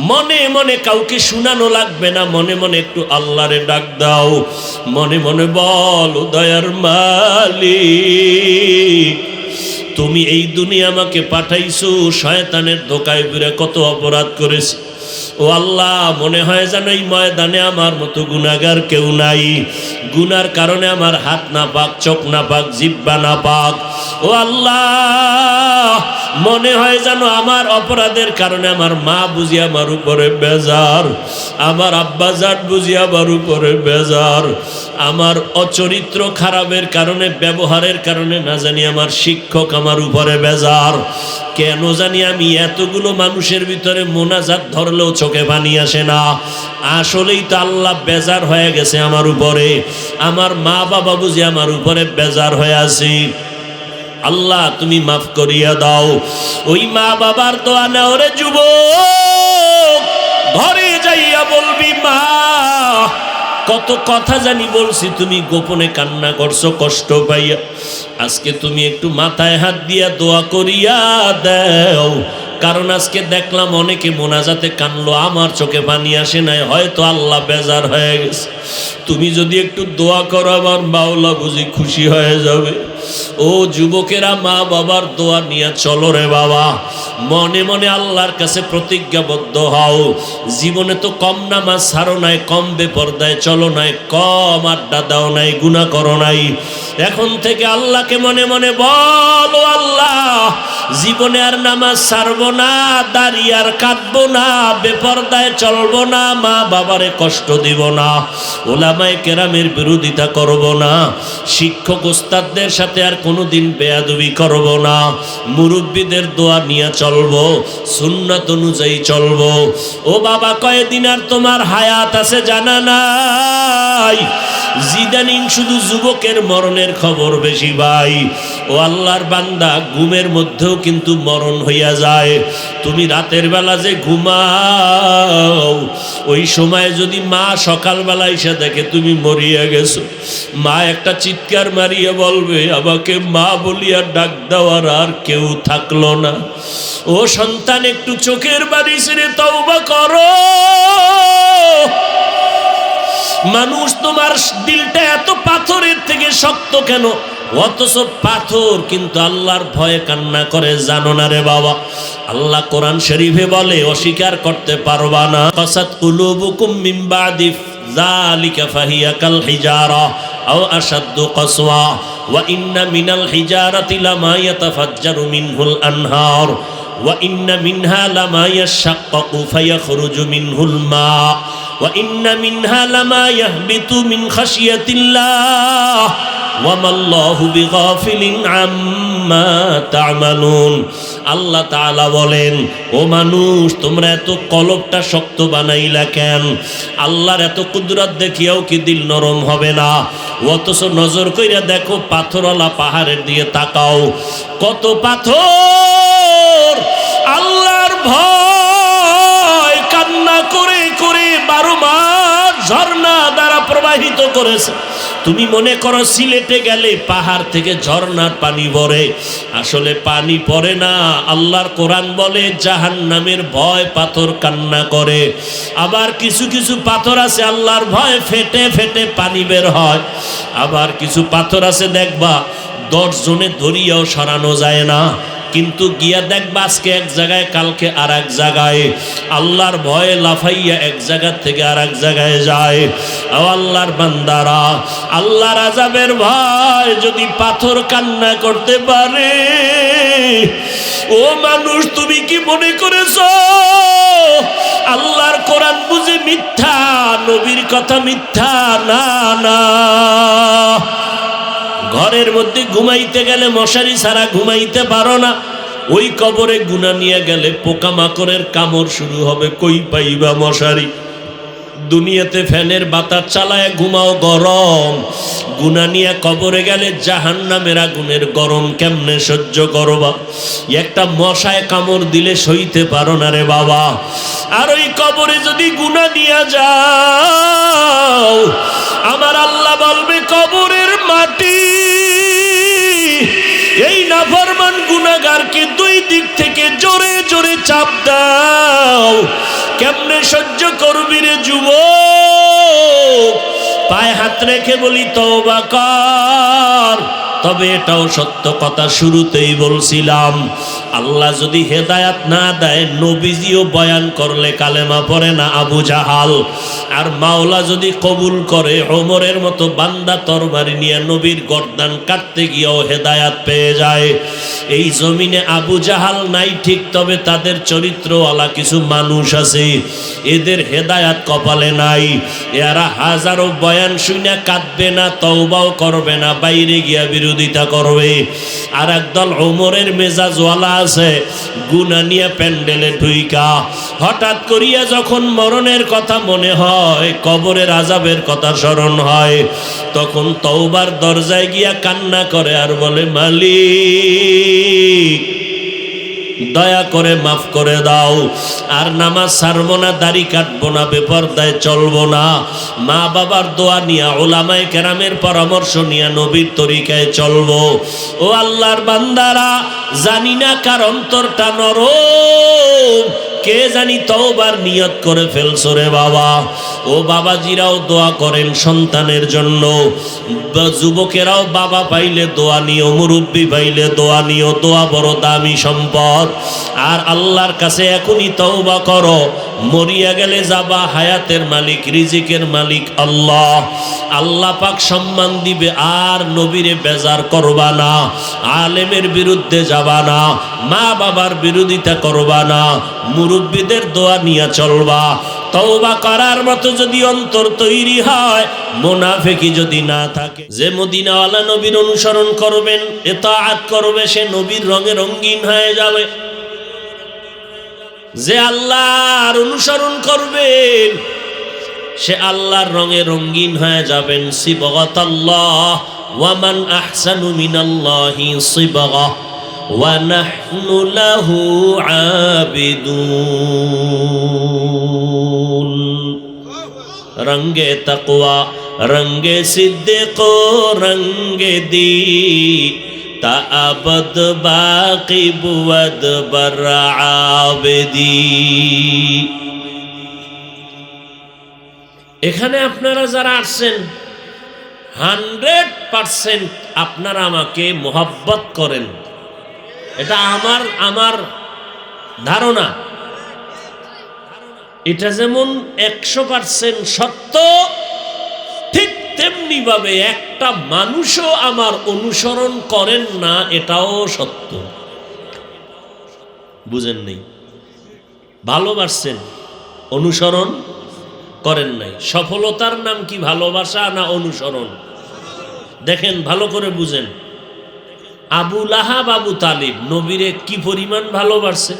মনে মনে কাউকে শুনানো লাগবে না, মনে মনে একটু আল্লাহরে ডাক দাও, মনে মনে বল, দয়ার মালিক তুমি এই দুনিয়া আমাকে পাঠাইছো, শয়তানের ধোকায় পড়ে কত অপরাধ করেছি। ও আল্লাহ, মনে হয় যেন এই ময়দানে আমার মতো গুনাহগার কেউ নাই। গুনার কারণে আমার হাত না পাক, চোখ না পাক, জিহ্বা না পাক। ও আল্লাহ, মনে হয় যেন আমার অপরাধের কারণে আমার মা বুঝি আমার উপরে বেজার, আমার আব্বা জান বুঝি আমার উপরে বেজার, আমার অচরিত্র খারাপের কারণে, ব্যবহারের কারণে না জানি আমার শিক্ষক আমার উপরে বেজার। কেন জানি আমি এতগুলো মানুষের ভিতরে মোনাজাত ধরলেও চোখে পানি আসে না। আসলেই তো আল্লাহ বেজার হয়ে গেছে আমার উপরে, আমার মা বাবা বুঝি আমার উপরে বেজার হয়ে আছে। আল্লাহ তুমি মাফ করিয়া দাও। ওই মা বাবার দোয়া নাও রে যুবক, ঘরে যাইয়া বলবি মা কত কথা জানি বলছি, তুমি গোপনে কান্না করছো কষ্ট পাইয়া, আজকে তুমি একটু মাথায় হাত দিয়া দোয়া করিয়া দাও। কারণ আজকে দেখলাম অনেকে মোনাজাতে কানলো, আমার চোখে পানি আসে নাই, হয়তো আল্লাহ বেজার হয়ে গেছে। তুমি যদি একটু দোয়া করো আমার মাওলা বুঝি খুশি হয়ে যাবে। ও যুবকেরা, মা বাবার দোয়া নিয়ে চলো রে বাবা, মনে মনে আল্লাহর কাছে প্রতিজ্ঞাবদ্ধ হও। জীবনে তো কম নামাজ ছাড়ো নাই, কম বেপরদায় চলো নাই, কম আড্ডা দাও নাই, গুনাহ করো নাই। এখন থেকে আল্লাহকে মনে মনে বলো, আল্লাহ জীবনে আর নামাজ ছাড়বো না, দাঁড়িয়ে আর কাঁদবো না, বেপরদায় চলবো না, মা বাবারে কষ্ট দিব না, ওলামায়ে কেরামের বিরোধিতা করব না, শিক্ষক ওস্তাদদের সাথে আর কোনোদিন বেয়াদবি করব না, মুরব্বীদের দোয়া নিয়ে চলবো, সুন্নাত অনুযায়ী চলবো। ও বাবা, কয়দিন আর তোমার হায়াত আছে জানা নাই। জিদানিং শুধু যুবকের মরণের খবর বেশি ভাই। ও আল্লাহর বান্দা, ঘুমের মধ্যেও কিন্তু মরণ হইয়া যায়। তুমি রাতের বেলা যে ঘুমাও, ওই সময় যদি মা সকালবেলা এসে দেখে তুমি মরিয়া গেছো, মা একটা চিৎকার মারিয়ে বলবে, আমাকে মা বলিয়া ডাক দেওয়ার আর কেউ থাকলো না। ও সন্তান, একটু চোখের বাড়ি ছেড়ে তওবা করো। মানুষ তোমার দিলটা এত পাথরের থেকে শক্ত কেন? অথচ পাথর কিন্তু আল্লাহর ভয়ে কান্না করে, জানো না রে বাবা? আল্লাহ কোরআন শরীফে বলে, অস্বীকার করতে পারবা না, কাসাত কুলুবুকুম মিন বাদি যালিকা ফাহিয়া কাল হিজারা আও আশাদ্দু কাসওয়া ওয়া ইন্না মিনাল হিজারাতি লামা ইয়াতাফাজ্জারু মিনহুল আনহার ওয়া ইন্না মিনহা লামা ইয়াশাক্কাকু ফায়াখরুজু মিনহুল মা ওয়া ইন্না মিনহা লামা ইয়াহবিতু মিন খাশিয়াতিল্লাহ ওয়া মাল্লাহু বিগাফিলিন আম্মা তা'মালুন। আল্লাহ তাআলা বলেন, ও মানুষ, তোমরা এত কলবটা শক্ত বানাইলা কেন? আল্লাহর এত কুদরত দেখিয়াও কি দিল নরম হবে না? অথচ নজর কইরা দেখো, পাথরওয়ালা পাহাড়ের দিকে তাকাও, কত পাথর আল্লাহর ভয় কান্না করে করে 12 মাস ঝর্ণা দ্বারা প্রবাহিত করেছে। তুমি মনে করো সিলেটে গেলে পাহাড় থেকে ঝর্ণার পানি পড়ে, আসলে পানি পড়ে না। আল্লাহর কোরআন বলে, জাহান্নামের ভয় পাথর কান্না করে। আবার কিছু কিছু পাথর আছে আল্লাহর ভয় ফেটে ফেটে পানি বের হয়। আবার কিছু পাথর আছে দেখবা 10 জনে ধরিয়াও সরানো যায় না, কিন্তু গিয়া দেখবা আজকে এক জায়গায়, কালকে আর এক জায়গায়। আল্লাহর ভয়ে লাফাইয়া এক জায়গা থেকে আর এক জায়গায় যায়। ও আল্লাহর বান্দারা, আল্লাহর আযাবের ভয় যদি পাথর কান্না করতে পারে, ও মানুষ, তুমি কি মনে করেছো আল্লাহর কোরআন বুঝি মিথ্যা, নবীর কথা মিথ্যা? না না। ঘরের মধ্যে ঘুমাইতে গেলে মশারি ছাড়া ঘুমাইতে পারো না। ওই কবরে গুনাহ নিয়ে গেলে পোকামাকড়ের কামড় শুরু হবে, কই পাইবা মশারি? দুনিয়াতে ফ্যানের বাতাস চালায় ঘুমাও, গরম। গুনাহ নিয়ে কবরে গেলে জাহান্নামের আগুনের গরম কেমনে সহ্য করবা? একটা মশায় কামড় দিলে সইতে পারো না রে বাবা। আর ওই কবরে যদি গুনাহ নিয়ে যাও, আমার আল্লাহ বলবে, কবরের মাটি এই নাফরমান গুনাহগারকে 2 দিক থেকে জোরে জোরে চাপ দাও, কেমনে সহ্য করবি রে যুবক? পায়ে হাত রেখে বলি তওবা কর। তবে এটাও সত্য কথা, শুরুতেই বলছিলাম, আল্লাহ যদি হেদায়াত না দেয়, নবীজিও বয়ান করলে কালেমা পড়ে না আবু জাহাল। আর মাওলা যদি কবুল করে, ওমরের মতো বান্দা তরবারি নিয়ে নবীর গর্দান কাটতে গিয়েও হেদায়াত পেয়ে যায়। এই জমিনে আবু জাহাল নাই ঠিক, তবে তাদের চরিত্রওয়ালা কিছু মানুষ আছে, এদের হেদায়াত কপালে নাই। এরা হাজারো বয়ান শুনে কাঁদবে না, তওবাও করবে না, বাইরে গিয়া বিরোধিতা করবে। আর একদল ওমরের মেজাজওয়ালা আছে, গুনাহ নিয়ে প্যান্ডেলে ঢুইকা হঠাৎ করিয়া যখন মরণের কথা মনে হয়, কবরের আযাবের কথা স্মরণ হয়, তখন তওবার দরজায় গিয়া কান্না করে আর বলে, মালিক দয়া করে মাফ করে দাও। আর নামাজ ছাড়বো না, দাড়ি কাটবো না, বেপরদায় চলবো না, মা বাবার দোয়া নিয়া, ওলামায়ে কেরামের পরামর্শ নিয়া নবীর তরিকায় চলবো। ও আল্লাহর বান্দারা, জানি না কার অন্তরটা নরম, কে জানি তওবার নিয়ত করে ফেলছো রে বাবা। ও বাবাজিরাও দোয়া করেন সন্তানের জন্য, যুবকেরাও বাবা পাইলে দোয়া নিও, মুরব্বী পাইলে দোয়া নিও, দোয়া বড় দামি সম্পদ। আর আল্লাহর কাছে এখনই তওবা করো, মরিয়া গেলে যাবা, হায়াতের মালিক রিজিকের মালিক আল্লাহ। আল্লাহ পাক সম্মান দিবে, আর নবীরে বেজার করবা না, আলেমের বিরুদ্ধে যাবা না, মা বাবার বিরোধিতা করবা না, মুরব্বীদের দোয়া নিয়ে চলবা। তওবা করার মতো যদি অন্তর তৈরি হয়, মুনাফিকি যদি না থাকে, যে মদিনাওয়ালা নবীর অনুসরণ করবেন, ইতাআত করবে, সে নবীর রঙে রঙিন হয়ে যাবে। যে আল্লাহর অনুসরণ করবেন, সে আল্লাহর রঙে রঙিন হয়ে যাবেন। সিবগাতাল্লাহ, ওয়া মান আহসানু মিনাল্লাহি সিবগা ওয়া নাহনু লাহু আবিদুন। রঙ্গে তাকওয়া, রঙ্গে সিদ্দিক, রঙ্গে দি তা আবদ বাকি বুয়াদ বর আবেদি। এখানে আপনারা যারা আসছেন, 100% আপনারা আমাকে মোহাব্বত করেন, এটা আমার ধারণা। এটা যেমন 100% সত্য, ঠিক তেমনি ভাবে একটা মানুষও আমার অনুসরণ করেন না, এটাও সত্য। বুঝেন নেই? ভালোবাসছেন, অনুসরণ করেন নাই। সফলতার নাম কি ভালোবাসা না অনুসরণ? দেখেন, ভালো করে বুঝেন। আবু লাহাব, আবু তালিব নবীরে কি পরিমাণ ভালোবাসছে।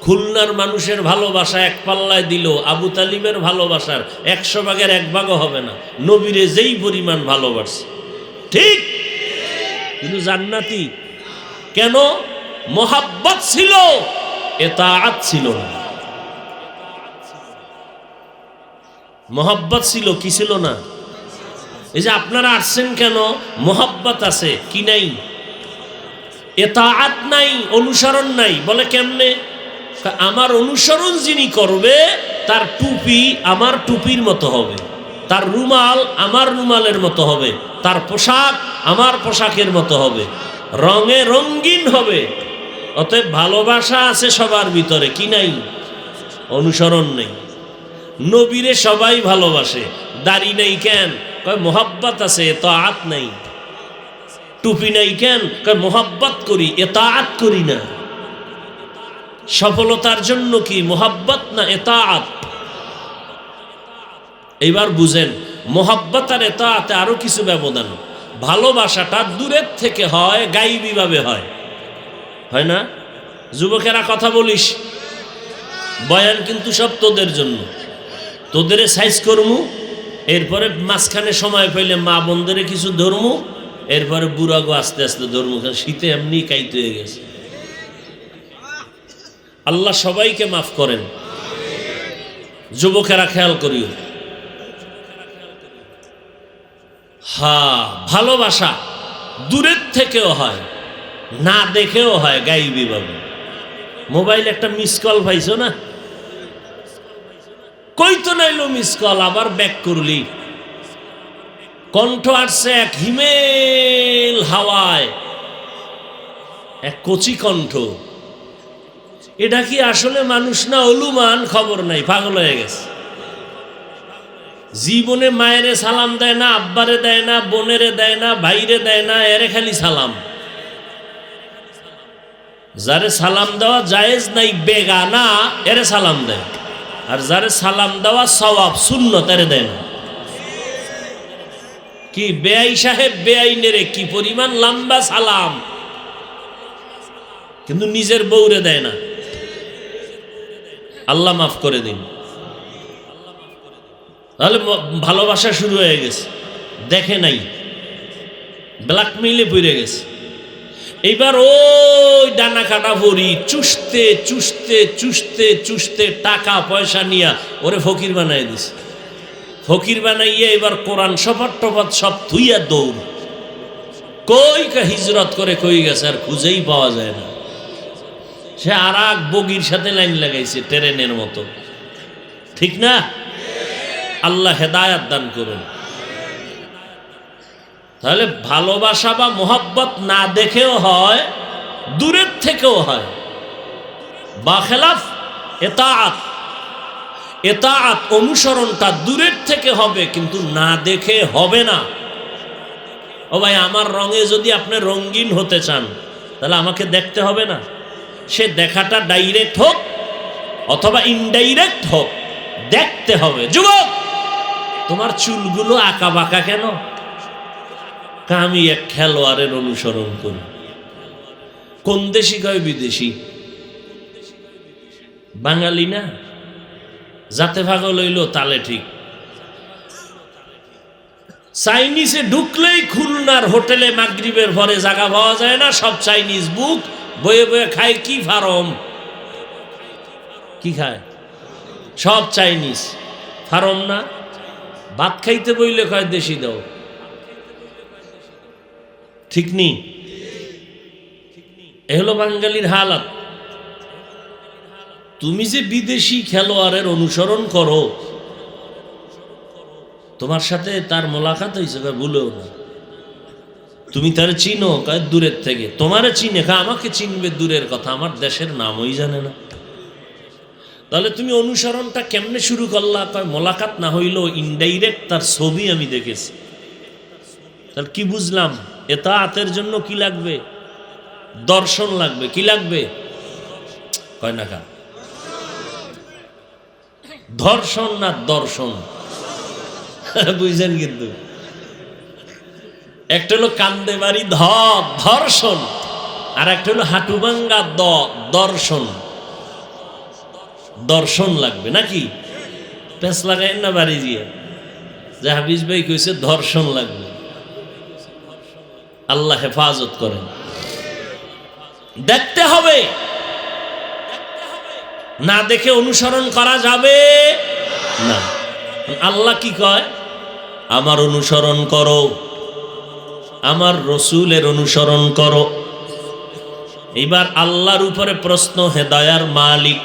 খুলনার মানুষের ভালোবাসা এক পাল্লায় দিল, আবু তালিবের ভালোবাসার 100 ভাগের 1 ভাগও হবে না। নবীরে যেই পরিমাণ ভালোবাসছে, ঠিক, কিন্তু জান্নাতি কেন? মোহাব্বত ছিল, ইতাআত ছিল না। মোহাব্বত ছিল, কি ছিল না? এই যে আপনারা আসছেন কেন? মোহাব্বত আছে, কি নাই? ইতাআত নাই, অনুসরণ নাই। বলে কেমনে? আমার অনুসরণ যিনি করবে, তার টুপি আমার টুপির মতো হবে, তার রুমাল আমার রুমালের মতো হবে, তার পোশাক আমার পোশাকের মতো হবে, রঙে রঙিন হবে। অতএব ভালোবাসা আছে সবার ভিতরে, কি নাই? অনুসরণ নেই। নবীরে সবাই ভালোবাসে, দাড়ি নাই কেন? কয় মোহাব্বত আছে, ইতাআত নাই। টুপি নাই কেন? কয় মোহাব্বত করি, ইতাআত করি না। সফলতার জন্য কি মোহাব্বত না ইতাআত? এইবার বুঝেন, মোহাব্বত আর ইতাআতে আরো কিছু ব্যবধান। ভালোবাসাটা দূরের থেকে হয়, গায়বী ভাবে হয় না? যুবকেরা কথা বলিস, বয়ান কিন্তু সব তোদের জন্য, তোদের সাইজ করমু, এরপরে মাঝখানে সময় পাইলে মা বোনদের কিছু ধরমু, এরপরে বুড়াগো আস্তে আস্তে ধরমু। শীতে এমনি কাইত হয়ে গেছে। আল্লাহ সবাইকে মাফ করেন। যুবকেরা খেয়াল করিও, ভালোবাসা দূরের থেকেও হয়, না দেখেও হয়, গাইবি ভাবে। মোবাইল একটা মিস কল পাইছো না? কই তো নাইলো মিস কল, আবার ব্যাক করলি। কণ্ঠ আসছে এক হিমেল হাওয়ায়, এক কচি কণ্ঠ। এটা কি আসলে মানুষ না অলুমান? খবর নাই, পাগল হয়ে গেছে। জীবনে মায়েরে সালাম দেয় না, আব্বারে দেয় না, বোনেরে দেয় না, ভাইরে দেয় না, এরে খালি সালাম। যারে সালাম দেওয়া জায়েজ নাই, বেগানা, এরে সালাম দেয়। আর যারে সালাম দেওয়া সওয়াব সুন্নত, এরে দেয় না। কি বেআই সাহেব বেআইনেরে কি পরিমাণ লম্বা সালাম, কিন্তু নিজের বউরে দেয় না। আল্লাহ মাফ করে দিন। তাহলে ভালোবাসা শুরু হয়ে গেছে, দেখে নাই, ব্ল্যাকমেইলে পড়ে গেছে। এইবার ওই ডানা কাটা ভরি চুষতে চুষতে চুষতে চুষতে টাকা পয়সা নিয়ে ওরে ফকির বানাই দিছে। ফকির বানাইয়া এবার কোরআন সফাত টফাত সব ধুইয়া দৌড়। কই হিজরত করে কই গেছে আর খুঁজেই পাওয়া যায় না। সে আর এক বগির সাথে লাইন লাগাইছে ট্রেনের মতো, ঠিক না? আল্লাহ হেদায়াত দান করুন। তাহলে ভালোবাসা বা মোহাব্বত না দেখেও হয়, দূরের থেকেও হয়। বাখেলাফ এতাআত, এতাআত অনুসরণটা দূরের থেকে হবে, কিন্তু না দেখে হবে না। ও ভাই, আমার রঙে যদি আপনি রঙিন হতে চান তাহলে আমাকে দেখতে হবে না? সে দেখাটা ডাইরেক্ট হোক অথবা ইনডাইরেক্ট হোক, দেখতে হবে। যুবক, তোমার চুলগুলো আঁকা বাঁকা কেন? আমি এক খেলোয়াড়ের অনুসরণ করি। কোন দেশি কয় বিদেশি? বাঙালি না? যাতে পাগল হইল তালে ঠিক। চাইনিজে ঢুকলেই খুলনার হোটেলে মাগরিবের পরে জায়গা পাওয়া যায় না, সব চাইনিজ বুক বয়ে বয়ে খায়। কি ফার্ম, কি খায়? সব চাইনিজ ফার্ম না? ভাত খাইতে বইলে কয় দেশি দাও, ঠিক নেই? এ হলো বাঙালির হালাত। তুমি যে বিদেশি খেলোয়াড়ের অনুসরণ করো, তোমার সাথে তার মোলাকাত হয়েছে, ভুলেও না। তুমি তার চিনো? কয় দূরের থেকে। তোমারে চিনে? আমাকে চিনবে দূরের কথা, আমার দেশের নামই জানে না। তাহলে তুমি অনুসরণটা কেমনে শুরু করলা? কয় মোলাকাত না হইল ইনডাইরেক্ট তার ছবি আমি দেখেছি। তাহলে কি বুঝলাম? এতাআতের জন্য কি লাগবে? দর্শন লাগবে। কি লাগবে? কয় না কা ধর্ষণ না দর্শন, বুঝছেন? কিন্তু একটা হলো কান্দে বাড়ি ধর্ষণ, আর একটা হলো হাঁটু ভাঙ্গা দর্শন। দর্শন লাগবে নাকি? পেঁচ লাগাই না বাড়ি দিয়ে, যে হাফিজ ভাই কইছে ধর্ষণ লাগবে। আল্লাহ হেফাজত করেন। দেখতে হবে, না দেখে অনুসরণ করা যাবে না। আল্লাহ কি কয়? আমার অনুসরণ করো, আমার রসুলের অনুসরণ করো। এবার আল্লাহর উপরে প্রশ্ন, হেদায়ার মালিক,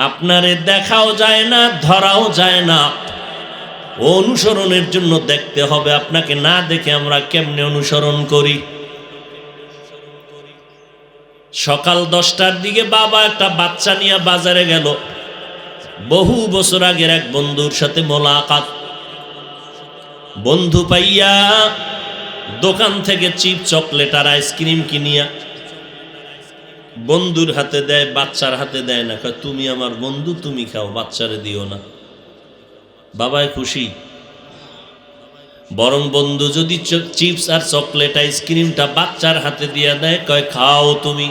আপনারে দেখাও যায় না, ধরাও যায় না, অনুসরণের জন্য দেখতে হবে। আপনাকে না দেখে আমরা কেমনে অনুসরণ করি? সকাল 10টার দিকে বাবা একটা বাচ্চা নিয়ে বাজারে গেল। বহু বছর আগের এক বন্ধুর সাথে মোলাকাত। বন্ধু পাইয়া দোকান থেকে চিপ চকলেট আর আইসক্রিম কিনিয়া বন্ধুর হাতে দেয়, বাচ্চার হাতে দেয় না। কয় তুমি আমার বন্ধু, তুমি খাও, বাচ্চারে দিও না। বাবাই খুশি। বরং বন্ধু যদি চিপস আর চকলেট আইসক্রিমটা বাচ্চার হাতে দিয়া দেয়, কয় খাও তুমি,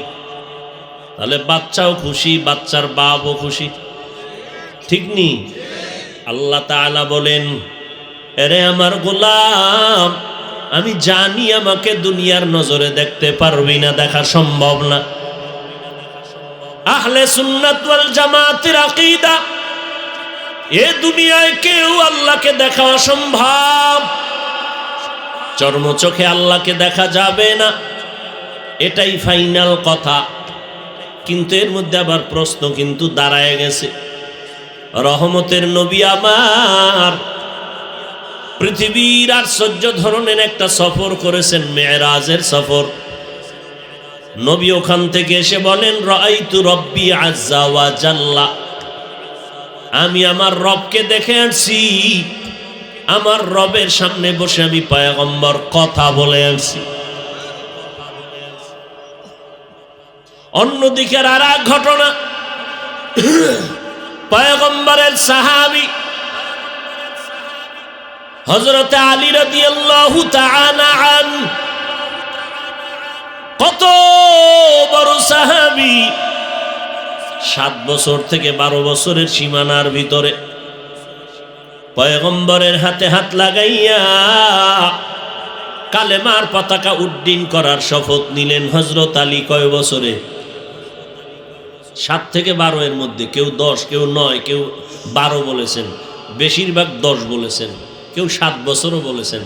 তাহলে বাচ্চাও খুশি, বাচ্চার বাপও খুশি, ঠিক নি? আল্লাহ তাআলা বলেন, এরে আমার গোলাম, আমি জানি আমাকে দুনিয়ার নজরে দেখতে পারবি না, দেখা সম্ভব না। আহলে সুন্নাত ওয়াল জামাতের আকীদা, এ দুনিয়ায় কেউ আল্লাহকে দেখা অসম্ভব। চর্মচোখে আল্লাহকে দেখা যাবে না, এটাই ফাইনাল কথা। কিন্তু এর মধ্যে আবার প্রশ্ন কিন্তু দাঁড়ায় গেছে, রহমতের নবী আমার পৃথিবীর আশ্চর্য ধরনের একটা সফর করেছেন, মেরাজের সফর। নবী ওখান থেকে এসে বলেন, রাআইতু রব্বি আজ্জা ওয়া জাল্লা, আমি আমার রবকে দেখে আসছি। আমার রবের সামনে বসে আমি পয়গম্বর কথা বলে আসছি। অন্যদিকে আর এক ঘটনা, পয়গম্বরের সাহাবী হযরত আলী রাদিয়াল্লাহু তাআলা আনহু, কত বড় সাহাবী, 7 বছর থেকে 12 বছরের সীমানার ভিতরে পয়গম্বরের হাতে হাত লাগাইয়া কালেমার পতাকা উড্ডীন করার শপথ নিলেন হযরত আলী। কয় বছরে? 7 থেকে 12 এর মধ্যে। কেউ 10, কেউ 9, কেউ 12 বলেছেন, বেশিরভাগ 10 বলেছেন, কেউ 7 বছরও বলেছেন।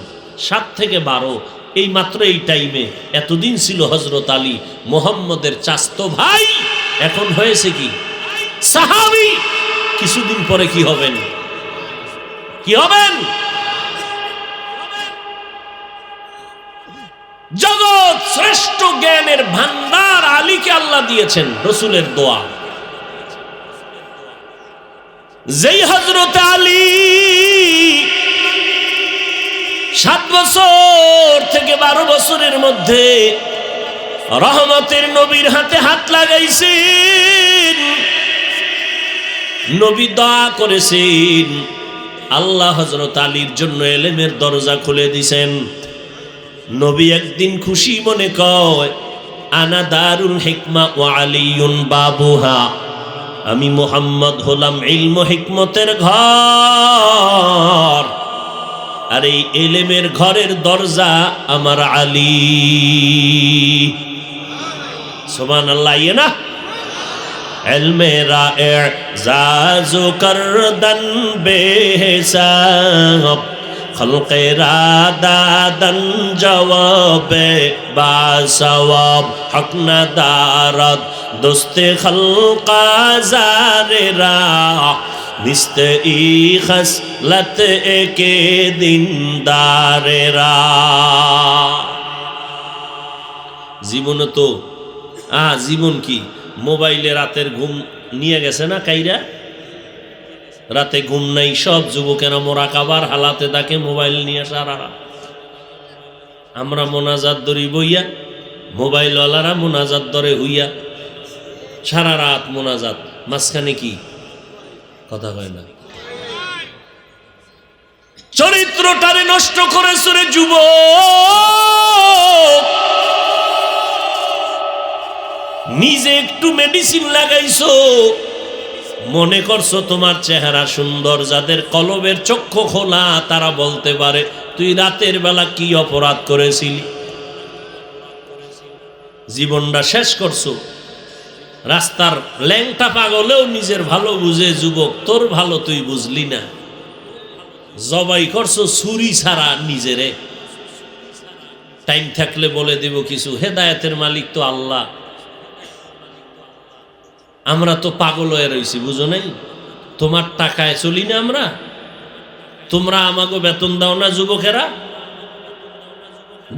7 থেকে 12, এই মাত্র এই টাইমে এতদিন ছিল হযরত আলী মুহাম্মদের চাচতো ভাই, এখন হয়েছে কি সাহাবী। কিছুদিন পরে কি হবেন? কি হবেন? জগৎ শ্রেষ্ঠ জ্ঞানের ভান্ডার আলীকে আল্লাহ দিয়েছেন, রাসূলের দোয়া। যেই হযরত আলী 7 বছর থেকে 12 বছরের মধ্যে রহমতের নবীর হাতে হাত লাগাইছেন, নবী দোয়া করেছেন, আল্লাহ হযরত আলীর জন্য ইলমের দরজা খুলে দিয়েছেন। নবী একদিন খুশি মনে কয়, আনা দারুল হিকমা ওয়া আলিয়ুন বাবুহা, আমি মুহাম্মদ হলাম ইলম ও হিকমতের ঘর, আর এই ইলমের ঘরের দরজা আমার আলী। সুবহানাল্লাহ। ইয়ে না ইলমেরা এজাজু করদন বেহিসাব, খলকেরা দাদন জওয়াবে বাসওয়াব, হক না দারদ দোস্তে খলকা জারেরা, নিস্তে ই খসলত একে দিনদারেরা। জীবন তো জীবন কি মোবাইলে রাতের ঘুম নিয়ে গেছে না কাইরা, রাতে ঘুম নাই, সব যুবকেরা মোরাকাবার হালাতে থাকে, মোবাইল নিয়ে সারা রাত। আমরা মোনাজাত ধরি বইয়া, মোবাইলওয়ালারা মোনাজাত ধরে হইয়া, সারা রাত মোনাজাত। মাঝখানে কি কথা কয় না? চরিত্রটারে নষ্ট করেছ রে যুবক, নিজে একটু মেডিসিন লাগাইছো, মনে করছো তোমার চেহারা সুন্দর। যাদের কলবের চক্ষু খোলা তারা বলতে পারে তুই রাতের বেলা কি অপরাধ করেছিলি। জীবনটা শেষ করছো। রাস্তার ল্যাংটা পাগলেও নিজের ভালো বুঝে যুবক, তোর ভালো তুই বুঝলি না। জবাই করছো ছুরি ছাড়া নিজেরে। টাইম থাকলে বলে দেব কিছু, হেদায়েতের মালিক তো আল্লাহ, আমরা তো পাগল হয়ে রয়েছি, বুঝো নাই? তোমার টাকায় চলি না আমরা, তোমরা আমাকে বেতন দাও না যুবকেরা,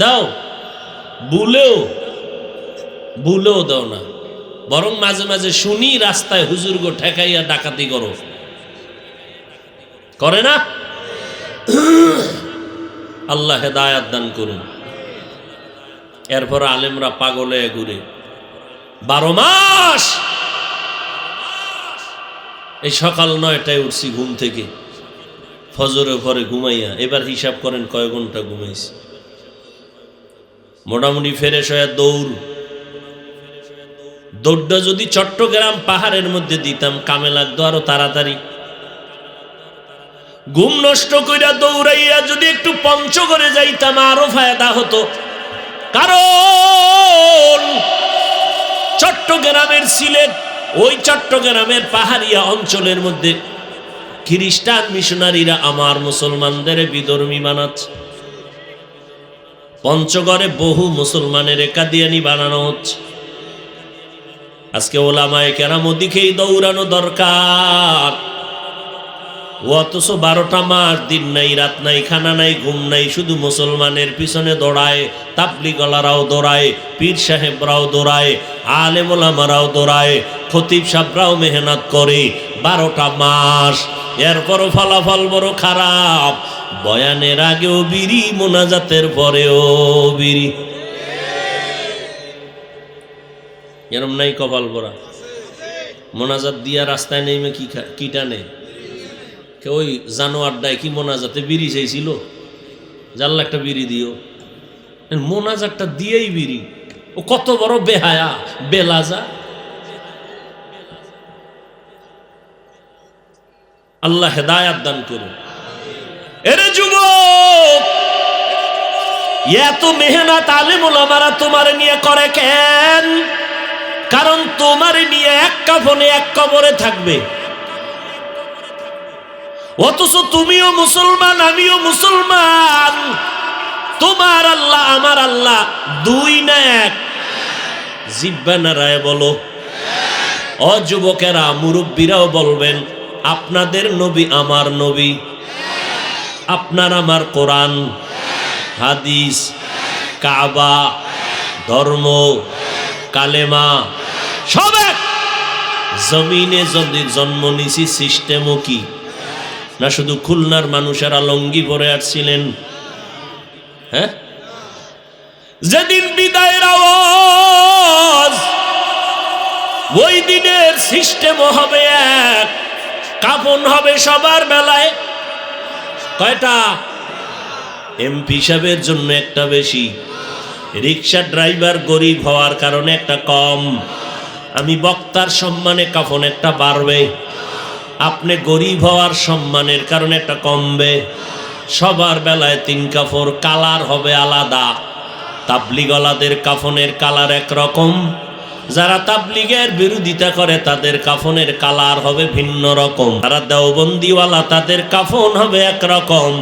দাও, ভুলেও দাও না। বরং মাঝে মাঝে শুনি রাস্তায় হুজুর গো ঠেকাইয়া ডাকাতি করে না? আল্লাহ হেদায়াত দান করুন। এরপর আলেমরা পাগলে ঘুরে 12 মাস। এই সকাল 9টায় উঠছি ঘুম থেকে, ফজরের পরে ঘুমাইয়া, এবার হিসাব করেন কয় ঘন্টা ঘুমাইছি। মোটামুটি ফ্রেশ হয়ে দৌড়টা যদি চট্টগ্রাম পাহাড়ের মধ্যে দিতাম কামে লাগতো আরো তাড়াতাড়ি। ঘুম নষ্ট কইরা দৌড়াইয়া যদি একটু পঞ্চগড়ে যাইতাম আরো ফায়দা হতো। কারণ চট্টগ্রামের সিলেট, ওই চট্টগ্রামের পাহাড়িয়া অঞ্চলের মধ্যে খ্রিস্টান মিশনারিরা আমার মুসলমানদের বিধর্মী বানাচ্ছে। পঞ্চগড়ে বহু মুসলমানের কাদিয়ানি বানানো হচ্ছে। আজকে ওলামায়ে কেরাম ওদিকেই দৌড়ানো দরকার। অথচ 12টা মাস দিন নাই রাত নাই খানা নাই ঘুম নাই শুধু মুসলমানের পিছনে দৌড়ায়, তাবলিগলারাও দৌড়ায়, পীর সাহেবরাও দৌড়ায়, আলেম ওলামারাও দৌড়ায়, খতিব সাহেবরাও মেহনত করে 12টা মাস। এরপরও ফলাফল বড় খারাপ। বয়ানের আগেও বিড়ি, মোনাজাতের পরেও বিড়ি। এরম নাই কপাল পরা? মোনাজাত দিয়া রাস্তায় নেমে কি টানে? ওই জানোয়ারটায় কি মোনাজাতে বিড়ি চাইছিল, জানলা একটা বিড়ি দিও, মোনাজাতটা দিয়েই বিড়ি। ও কত বড় বেহায়া বেলাজা। আল্লাহ হেদায়াত দান করুন। এরে যুবক, এত মেহনত আলেম ওলামারা তোমার নিয়ে করে কেন? কারণ তোমার নিয়ে এক কাফনে এক কবরে থাকবে। অথচ তুমিও মুসলমান, আমিও মুসলমান। তোমার আল্লাহ আমার আল্লাহ দুই না এক? জিব্বা নাড়ায় বলো। অযুবকেরা, মুরব্বীরাও বলবেন, আপনাদের নবী আমার নবী, আপনার আমার কোরআন হাদিস কাবা ধর্ম কালেমা সব এক। জমিনে যদি জন্ম নিছি সিস্টেমও কি না? শুধু খুলনার মানুষেরা লঙ্গি পরে আসছিলেন। হ্যাঁ, যেদিন বিদায়ের আওয়াজ, ওই দিনের সিস্টেমও হবে এক, কাফন হবে সবার বেলায়। কয়টা? এমপি সাহেবের জন্য একটা বেশি, রিক্সা ড্রাইভার গরিব হওয়ার কারণে একটা কম। আমি বক্তার সম্মানে কাফন একটা বাড়বে, আপনি গরিব হওয়ার সম্মানের কারণে একটা কমবে। সবার বেলায় 3 কাফর, কালার হবে আলাদা। তাবলিগলাদের কাফনের কালার একরকম, যারা তাবলিগের বিরোধিতা করে তাদের কাফনের কালার হবে ভিন্ন রকম। যারা দেওবন্দিওয়ালা তাদের কাফন হবে একরকম,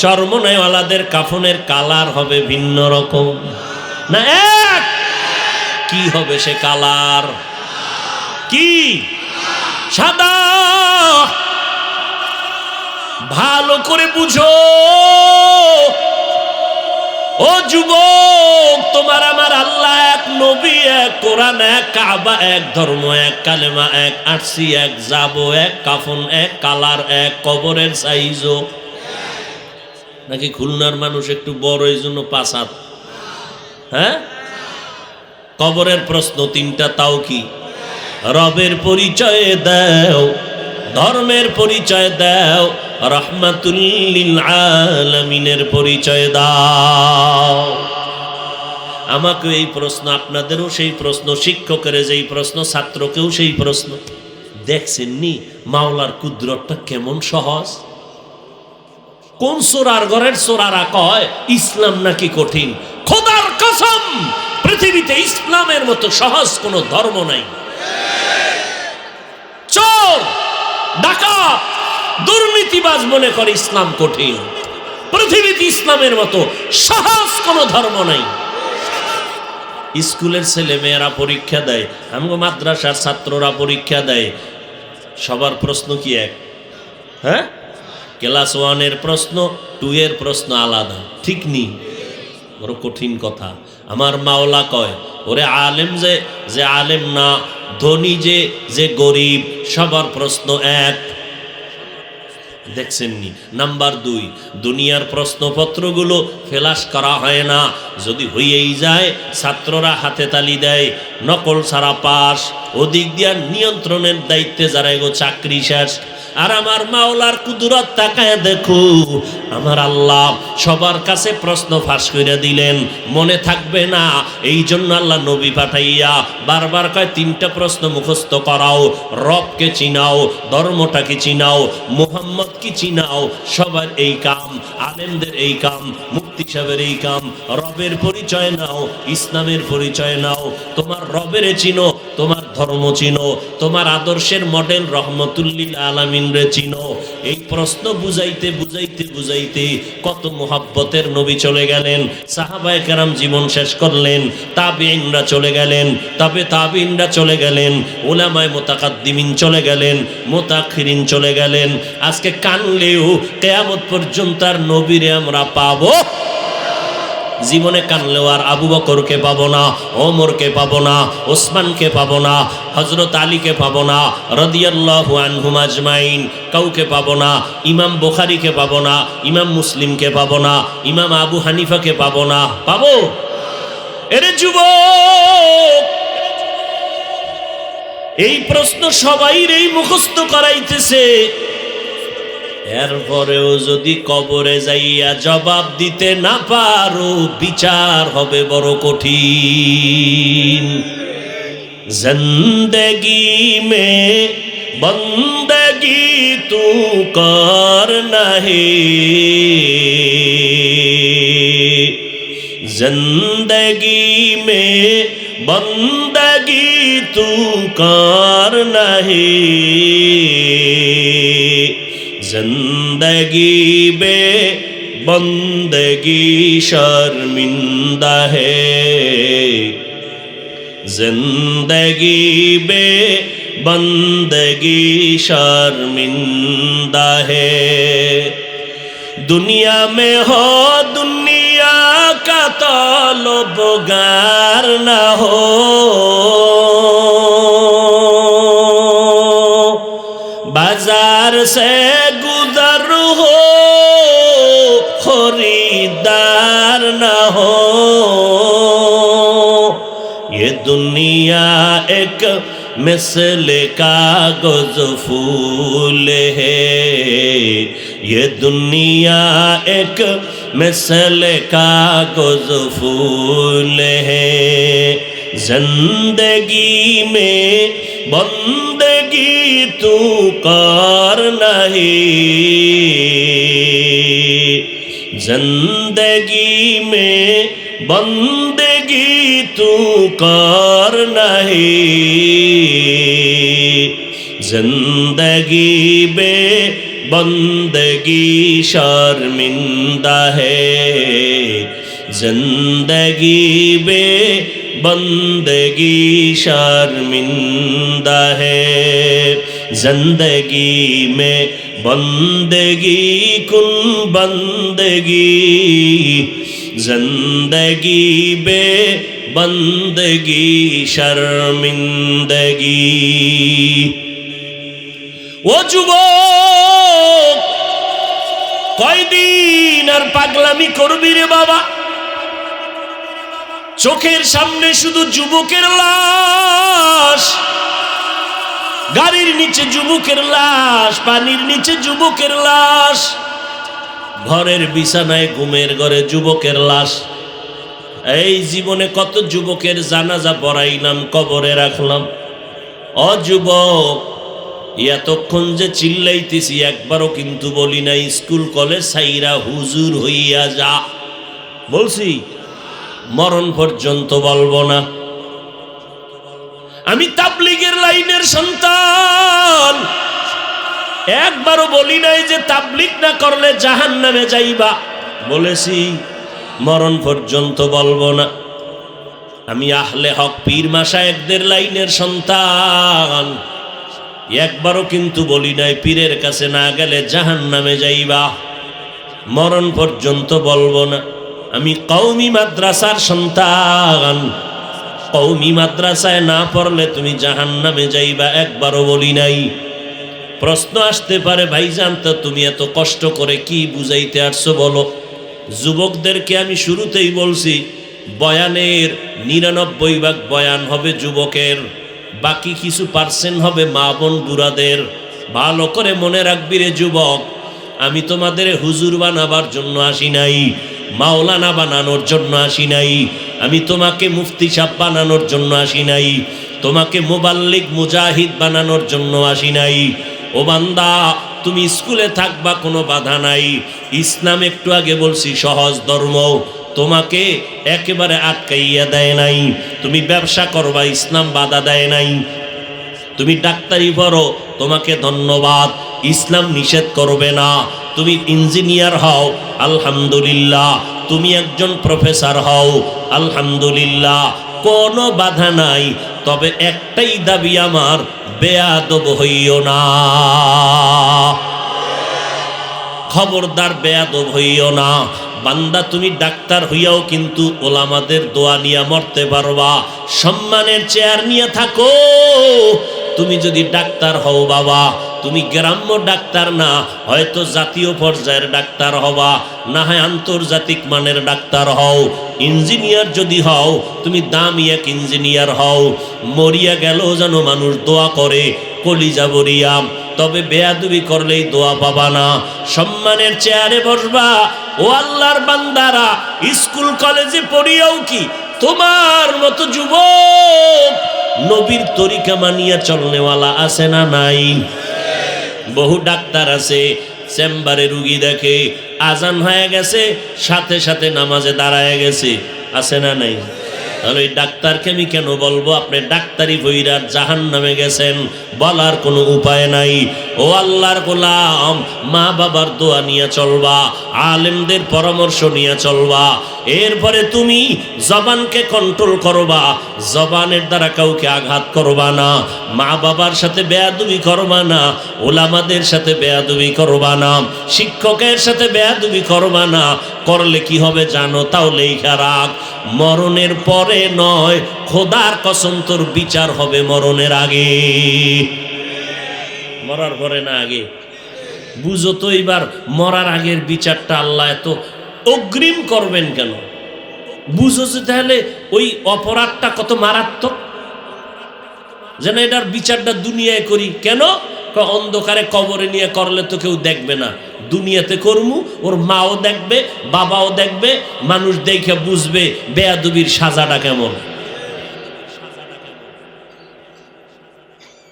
চরমনাইওয়ালাদের কাফনের কালার হবে ভিন্ন রকম। না এক? কি হবে সে কালার? কি? সাদা। ভালো করে বুঝো ও যুবক, তোমার আমার আল্লাহ এক, নবী এক, কোরআন এক, কাবা এক, ধর্ম এক, কালেমা এক, আসছি এক, যাবো এক, কাফন এক, কালার এক, কবরের সাইজও নাকি? খুলনার মানুষ একটু বড়, এই জন্য 5 হাত। হ্যাঁ, কবরের প্রশ্ন 3টা, তাও কি? রবের পরিচয় দাও, ধর্মের পরিচয় দাও, রাহমাতুল লিল আলামিনের পরিচয় দাও। আমাকে এই প্রশ্ন, আপনাদেরও সেই প্রশ্ন, শিক্ষকের যেই প্রশ্ন, ছাত্রকেও সেই প্রশ্ন। দেখছেননি মাওলার কুদরতটা কেমন সহজ? কোন চোরার ঘরের চোরারা কয় ইসলাম নাকি কঠিন? খোদার কসম, পৃথিবীতে ইসলামের মতো সহজ কোনো ধর্ম নাই। চোর ডাকাত দুর্নীতিবাজ মনে করে ইসলাম কঠিন। পৃথিবীতে ইসলামের মতো সহজ কোনো ধর্ম নাই। স্কুলের ছেলে মেয়েরা পরীক্ষা দেয়, আমগো মাদ্রাসার ছাত্ররা পরীক্ষা দেয়, সবার প্রশ্ন কি এক? হ্যাঁ, ক্লাস 1 প্রশ্ন, 2 প্রশ্ন আলাদা, ঠিক নি? বড় কঠিন কথা। আমার মাওলা কয়, ওরে আলেম যে আলেম না, ধনী যে গরিব, সবার প্রশ্ন এক। দেখছেননি? নাম্বার 2, দুনিয়ার প্রশ্নপত্রগুলো ফেলাস করা হয় না, যদি হয়েই যায় ছাত্ররা হাতে তালি দেয়, নকল ছাড়া পাস। ওদিক দিয়া নিয়ন্ত্রণের দায়িত্বে যারা এগো চাকরি শেষ। আর আমার মাওলার কুদরত তাকায় দেখো, আমার আল্লাহ সবার কাছে প্রশ্ন ফাঁস করে দিলেন, মনে থাকবে না। এই জন্য আল্লাহ নবী পাঠাইয়া বারবার কয় 3টা প্রশ্ন মুখস্থ করাও, রবকে চিনাও, ধর্মটাকে চিনাও, মুহাম্মদ কি চিনাও। সবার এই কাম, আলেমদের এই কাম, মুফতি সাহেবের এই কাম। রবের পরিচয় নাও, ইসলামের পরিচয় নাও, তোমার রবের চিনো, তোমার ধর্ম চিনো, তোমার আদর্শের মডেল রহমতুল্লিল আলামিন রে চিনো। এই প্রশ্ন বুঝাইতে বুঝাইতে বুঝাইতে কত মুহাব্বতের নবী চলে গেলেন, সাহাবায়ে কেরাম জীবন শেষ করলেন, তাবিঈনরা চলে গেলেন, তবে তাবিঈনরা চলে গেলেন, উলামায়ে মুতাকাদ্দিমিন চলে গেলেন, মুতাআখিরিন চলে গেলেন। আজকে কানলেও কিয়ামত পর্যন্ত আর নবীরে আমরা পাবো। জীবনে কানলেও আর আবু বকরকে পাবো না, ওমরকে পাবো না, ওসমানকে পাবো না, হযরত আলীকে পাবো না রাদিয়াল্লাহু আনহুম আজমাইন, কাউকে পাবো না। ইমাম বুখারীকে পাবো না, ইমাম মুসলিমকে পাবো না, ইমাম আবু হানিফাকে পাবো না। পাবো? এরে যুবক, এই প্রশ্ন সবাইরই মুখস্থ করাইতেছে। এরপরেও যদি কবরে যাইয়া জবাব দিতে না পারো, বিচার হবে বড় কঠিন। জিন্দেগি মে বন্দগি তু কর নাহি, জিন্দেগি মে বন্দগি তু কর নাহি, जिंदगी बे बंदगी शर्मिंदा है, जिंदगी बे बंदगी शर्मिंदा है। दुनिया में हो दुनिया का तलबगार ना हो, बाजार से गुजर हो खरीदार न हो। ये दुनिया एक मिसल कागज फूल है, ये दुनिया एक मिसल कागज फूल है। जिंदगी में बंदगी तू कर नहीं, जिंदगी में बंदगी तू कर नहीं, जिंदगी में बंदगी शर्मिंदा है, जिंदगी में बंदगी शर्मिंदा है। जिंदगी में बंदगी कुन बंदगी, जिंदगी बे बंदगी शर्मिंदगी। ও যুবক, কয়দিন আর পাগলামি করবি রে বাবা? চোখের সামনে শুধু যুবকের লাশ, গাড়ির নিচে যুবকের লাশ, পানির নিচে যুবকের লাশ, ঘরের বিছানায় ঘুমের ঘরে যুবকের লাশ। এই জীবনে কত যুবকের জানাজা পড়াইলাম, কবরে রাখলাম। ও যুবক, এতক্ষণ যে চিল্লাইতেছি একবারও কিন্তু বলি না স্কুল কলেজ সাইরা হুজুর হইয়া যা। বলছি? মরণ পর্যন্ত বলবো না। আমি তাবলীগের লাইনের সন্তান, একবারও বলি নাই যে তাবলীগ না করলে জাহান্নামে যাইবা। বলেছি মরণ পর্যন্ত বলবো না। আমি আহলে হক পীর মাশায়েখদের লাইনের সন্তান, একবারও কিন্তু বলি নাই পীরের কাছে না গেলে জাহান্নামে যাইবা। মরণ পর্যন্ত বলবো না। আমি কওমি মাদ্রাসার সন্তান, কওমি মাদ্রাসায় না পড়লে তুমি জাহান্নামে যাইবা, একবারও বলি নাই। প্রশ্ন আসতে পারে, ভাইজান তো তুমি এত কষ্ট করে কি বুঝাইতে আসছো বলো? যুবকদেরকে আমি শুরুতেই বলছি, বয়ানের ৯৯ বয়ান হবে যুবকের, বাকি কিছু পার্সেন্ট হবে মা বোন বুড়াদের। ভালো করে মনে রাখবি রে যুবক, আমি তোমাদের হুজুর বানাবার জন্য আসি নাই, মাওলানা বানানোর জন্য আসি নাই, আমি তোমাকে মুফতি সাহেব বানানোর জন্য আসি নাই, তোমাকে মুবাল্লিগ মুজাহিদ বানানোর জন্য আসি নাই। ও বান্দা, তুমি স্কুলে থাকবা, কোনো বাধা নাই। ইসলাম একটু আগে বলছি সহজ ধর্ম, তোমাকে একেবারে আটকাইয়া দেয় নাই। তুমি ব্যবসা করবা, ইসলাম বাধা দেয় নাই। তুমি ডাক্তারি পড়ো, তোমাকে ধন্যবাদ, ইসলাম নিষেধ করবে না। তুমি ইঞ্জিনিয়ার হও, আলহামদুলিল্লাহ। তুমি একজন প্রফেসর হও, আলহামদুলিল্লাহ, কোনো বাধা নাই। তবে একটাই দাবি আমার, বেয়াদব হইও না, খবরদার বেয়াদব হইও না। বান্দা তুমি ডাক্তার হইয়াও কিন্তু ওলামাদের দোয়া নিয়ে মরতে পারবা, সম্মানের চেয়ার নিয়ে থাকো। তুমি যদি ডাক্তার হও বাবা, তুমি গ্রাম্য ডাক্তার না, হয়তো জাতীয় পর্যায়ের ডাক্তার হবা, না হয় আন্তর্জাতিক মানের ডাক্তার হও। ইঞ্জিনিয়ার যদি হও, তুমি দামি এক ইঞ্জিনিয়ার হও। মরিয়া গেল যেন মানুষ দোয়া করে, কলিজা বরিয়াম। তবে বেয়াদবি করলেই দোয়া পাবা না, সম্মানের চেয়ারে বসবা। ও আল্লাহর বান্দারা, স্কুল কলেজে পড়িয়াও কি তোমার মতো যুবক নবীর তরিকা মানিয়া চলনেওয়ালা আছে না নাই? বহু ডাক্তার আছে, চেম্বারে রুগী দেখে, আজান হয়ে গেছে, সাথে সাথে নামাজে দাঁড়ায় গেছে, আছে না নাই? তাহলে ওই ডাক্তারকে আমি কেন বলবো আপনি ডাক্তারি বইরার জাহান্নামে গেছেন? বলার কোনো উপায় নাই। ও আল্লাহর গোলাম, মা বাবার দোয়া নিয়ে চলবা, আলেমদের পরামর্শ নিয়ে চলবা। এরপরে তুমি জবানকে কন্ট্রোল করবা, জবানের দ্বারা কাউকে আঘাত করবা না, মা বাবার সাথে বেয়াদবি করবা না, ওলামাদের সাথে বেয়াদবি করবা না, শিক্ষকের সাথে বেয়াদবি করবা না। করলে কি হবে জানো? তাও লেখা রাখ, মরণের পরে নয়, খোদার কসম তোর বিচার হবে মরণের আগে। মরার পরে না, আগে। বুঝো তো এবার মরার আগের বিচারটা আল্লাহ এত অগ্রিম করবেন কেন? বুঝো যে তাহলে ওই অপরাধটা কত মারাত্মক, যেন এটার বিচারটা দুনিয়ায় করি কেন? অন্ধকারে কবরে নিয়ে করলে তো কেউ দেখবে না, দুনিয়াতে করমু, ওর মাও দেখবে, বাবাও দেখবে, মানুষ দেখে বুঝবে বেয়াদবির সাজাটা কেমন।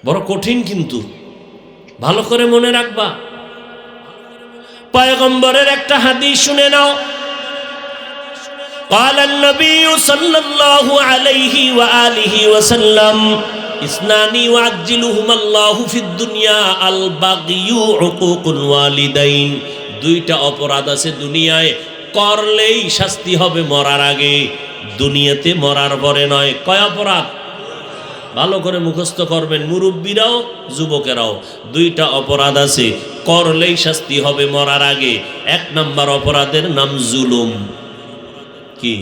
বড় কঠিন, কিন্তু ভালো করে মনে রাখবা। পয়গম্বরের একটা হাদিস শুনে নাও। قال النبي صلى الله عليه وآله وسلم ইসনানি ওয়াজ্জিলুহুম আল্লাহু ফিদ দুনিয়া আল বাগিয়ু উকুকুল ওয়ালিদাইন। দুইটা অপরাধ আছে দুনিয়ায়, করলেই শাস্তি হবে মরার আগে, দুনিয়াতে মরার পরে নয়। কয় অপরাধ? ভালো করে মুখস্থ করবেন মুরব্বীরাও যুবকেরাও। দুইটা অপরাধ আছে, করলেই শাস্তি হবে মরার আগে। এক নম্বর অপরাধের নাম জুলুম। কি?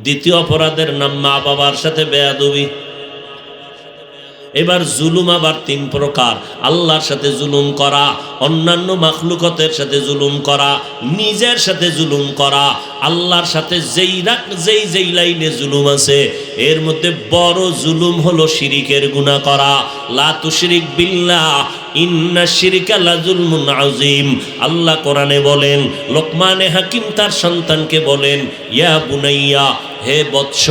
দ্বিতীয় অপরাধের নাম মা বাবার সাথে বেয়াদবি। এবার জুলুম আবার তিন প্রকার: আল্লাহর সাথে জুলুম করা, অন্যান্য মাখলুকতের সাথে জুলুম করা, নিজের সাথে জুলুম করা। আল্লাহর সাথে যেই লাইনে জুলুম আছে, এর মধ্যে বড় জুলুম হলো শিরিকের গুনাহ করা। লা তুশরিক বিল্লাহ ইন্না শিরকা লাযুলমুন আযীম। আল্লাহ কোরআনে বলেন, লোকমানে হাকিম তার সন্তানকে বলেন, ইয়া বুনাইয়া, হে বৎস,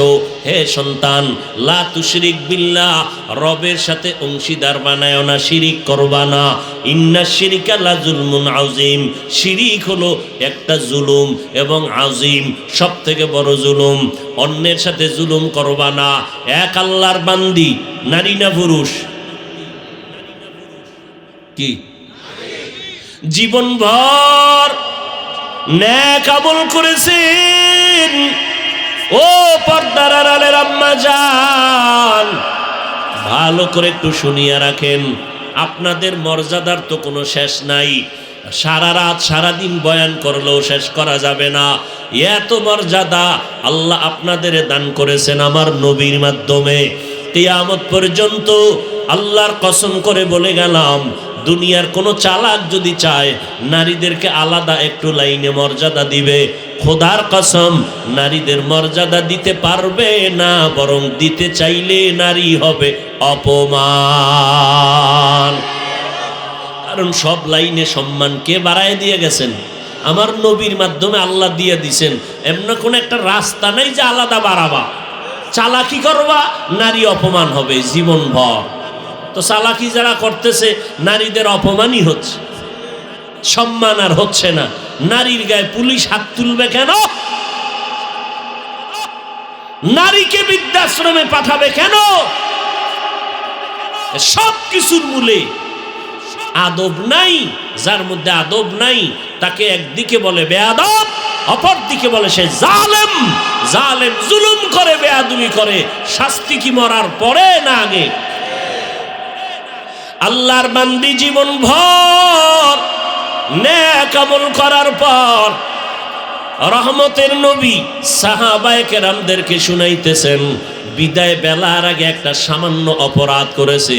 হে সন্তান, লা তুশরিক বিল্লাহ, রবের সাথে অংশীদার বানায় না, শিরিক করবা না। ইন্না শিরকা লাযুলমুন আযীম, শিরিক হলো একটা জুলুম, এবং আযীম সব থেকে বড় জুলুম। অন্যের সাথে জুলুম করবা না। এক আল্লাহর বান্দি, নারী না পুরুষ? কি? জীবনভর নেক আমল করেছেন। ও পর্দার আড়ালের আম্মা জান, ভালো করে একটু শুনিয়া রাখেন, আপনাদের মর্যাদার তো কোনো শেষ নাই। সারা রাত সারাদিন বয়ান করলেও শেষ করা যাবে না। এত মর্যাদা আল্লাহ আপনাদের দান করেছেন আমার নবীর মাধ্যমে। কিয়ামত পর্যন্ত আল্লাহর কসম করে বলে গেলাম, দুনিয়ার কোনো চালাক যদি চায় নারীদেরকে আলাদা একটু লাইনে মর্যাদা দিবে, খোদার কসম নারীদের মর্যাদা দিতে পারবে না, বরং দিতে চাইলে নারী হবে অপমান। কারণ সব লাইনে সম্মান কে বাড়ায় দিয়ে গেছেন? আমার নবীর মাধ্যমে আল্লাহ দিয়ে দিছেন। এমন কোন একটা রাস্তা নেই যে আলাদা বাড়াবা। চালাকি করবা, নারী অপমান হবে জীবনভর। তো চালাকি যারা করতেছে, নারীদের অপমানই হচ্ছে, সম্মান আর হচ্ছে না। নারীর গায়ে পুলিশ হাত তুলবে কেন? নারীকে বৃদ্ধাশ্রমে পাঠাবে কেন? সব কিছুর মূলে আদব নাই। যার মধ্যে আদব নাই তাকে একদিকে বলে বেয়াদব, অপর দিকে বলে সে জালেম। জালেম জুলুম করে, বেয়াদবি করে। শাস্তি কি মরার পরে না আগে? আল্লাহর বান্দি জীবন ভর নেক আমল করার পর রহমতের নবী সাহাবায়ে কেরামদেরকে শুনাইতেছেন, বিদায় বেলার আগে একটা সামান্য অপরাধ করেছে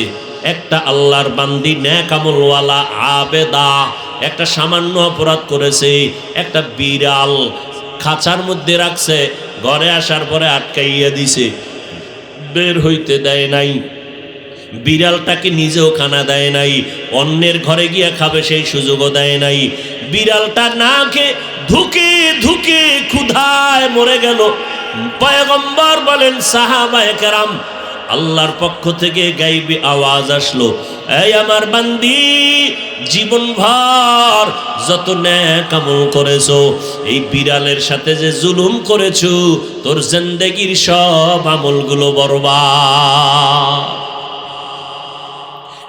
একটা আল্লাহর বান্দি নেক আমলওয়ালা আবেদা, একটা সামান্য অপরাধ করেছে। একটা বিড়াল খাঁচার মধ্যে রাখছে, ঘরে আসার পরে আটকাইয়া দিছে, বের হইতে দেয় নাই। বিড়ালটাকে নিজেও খানা দেয় নাই, অন্যের ঘরে গিয়া খাবে সেই সুযোগও দেয় নাই। বিড়ালটা না খেয়ে ধুকে ধুকে ক্ষুধায় মরে গেল। পয়গম্বর বলেন, সাহাবায়ে কেরাম, আল্লাহর পক্ষ থেকে গায়বী আওয়াজ আসলো, এই আমার বান্দি, জীবন ভর যত নেক আমল করেছো, এই বিড়ালের সাথে যে জুলুম করেছো, তোর জিন্দেগির সব আমলগুলো বরবাদ।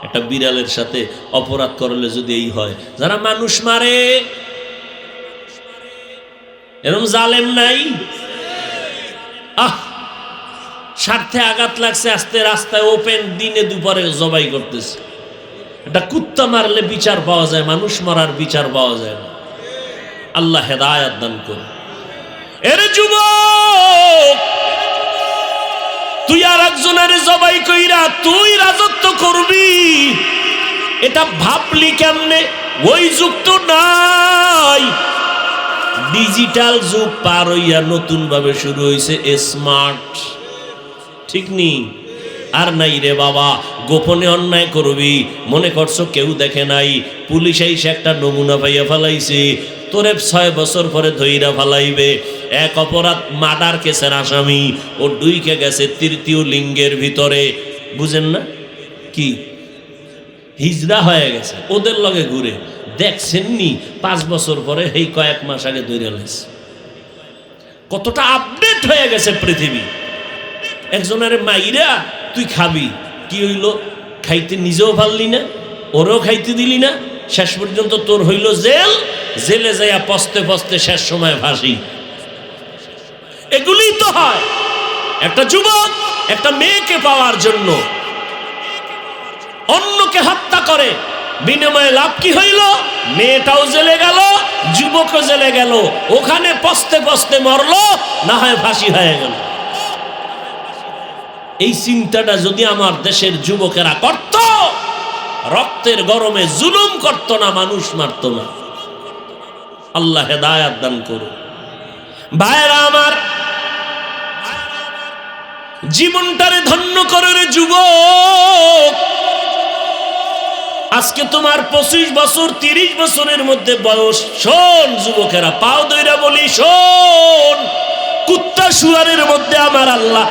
একটা বিড়ালের সাথে অপরাধ করলে যদি এই হয়, যারা মানুষ মারে এরকম জালেম নাই? স্বার্থে আঘাত লাগছে, আস্তে রাস্তায় ওপেন দিনে দুপুরে জবাই করতেছে। একটা কুত্তা মারলে বিচার পাওয়া যায়, মানুষ মারার বিচার পাওয়া যায় না। আল্লাহ হেদায়েত দান করুন। এর যুবক, তুই আর একজনের জবাই কইরা তুই রাজত্ব করবি, এটা ভাবলি কেমনে? ওই যুগ তো নাই। ডিজিটাল যুগ পার হইয়া নতুন ভাবে শুরু হয়েছে স্মার্ট, ঠিক নি? আর নাই রে বাবা, গোপনে অন্যায় করবি, মনে করছো কেউ দেখে নাই, পুলিশ এসে একটা নমুনা পাইয়া ফেলাইছে, তোরে 6 বছর পরে ধইরা ফেলাইবে। এক অপরাধ মার্ডার কেসের আসামি, ও ডুইকে গেছে তৃতীয় লিঙ্গের ভিতরে, বুঝেন না কি? হিজড়া হয়ে গেছে, ওদের লগে ঘুরে। দেখছেননি 5 বছর পরে, এই কয়েক মাস আগে ধরে লাইছে। কতটা আপডেট হয়ে গেছে পৃথিবী। একজনের মাইরা তুই খাবি, কি হইল? খাইতে নিজেও পারলি না, ওরেও খাইতে দিলি না, শেষ পর্যন্ত তোর হইল জেল। জেলে যাইয়া পস্তে পস্তে শেষ সময় ফাঁসি। এগুলি তো হয়। একটা যুবক একটা মেয়েকে পাওয়ার জন্য অন্যকে হত্যা করে, বিনিময়ে লাভ কি হইল? মেয়েটাও জেলে গেল, যুবকও জেলে গেল। ওখানে পস্তে পস্তে মরলো, না হয় ফাঁসি হয়ে গেল। এই চিন্তাটা যদি আমার দেশের যুবকেরা করত, রক্তের গরমে জুলুম করত না, মানুষ মারত না। আল্লাহ হেদায়েত দান করুন। ভাইরা আমার, জীবনটারে ধন্য করে রে যুবক। আজকে তোমার 25 বছর 30 বছরের মধ্যে বয়স। শোন যুবকেরা, পাও দইরা বলি, শোন, কুত্তা শুয়ারের মধ্যে আমার আল্লাহ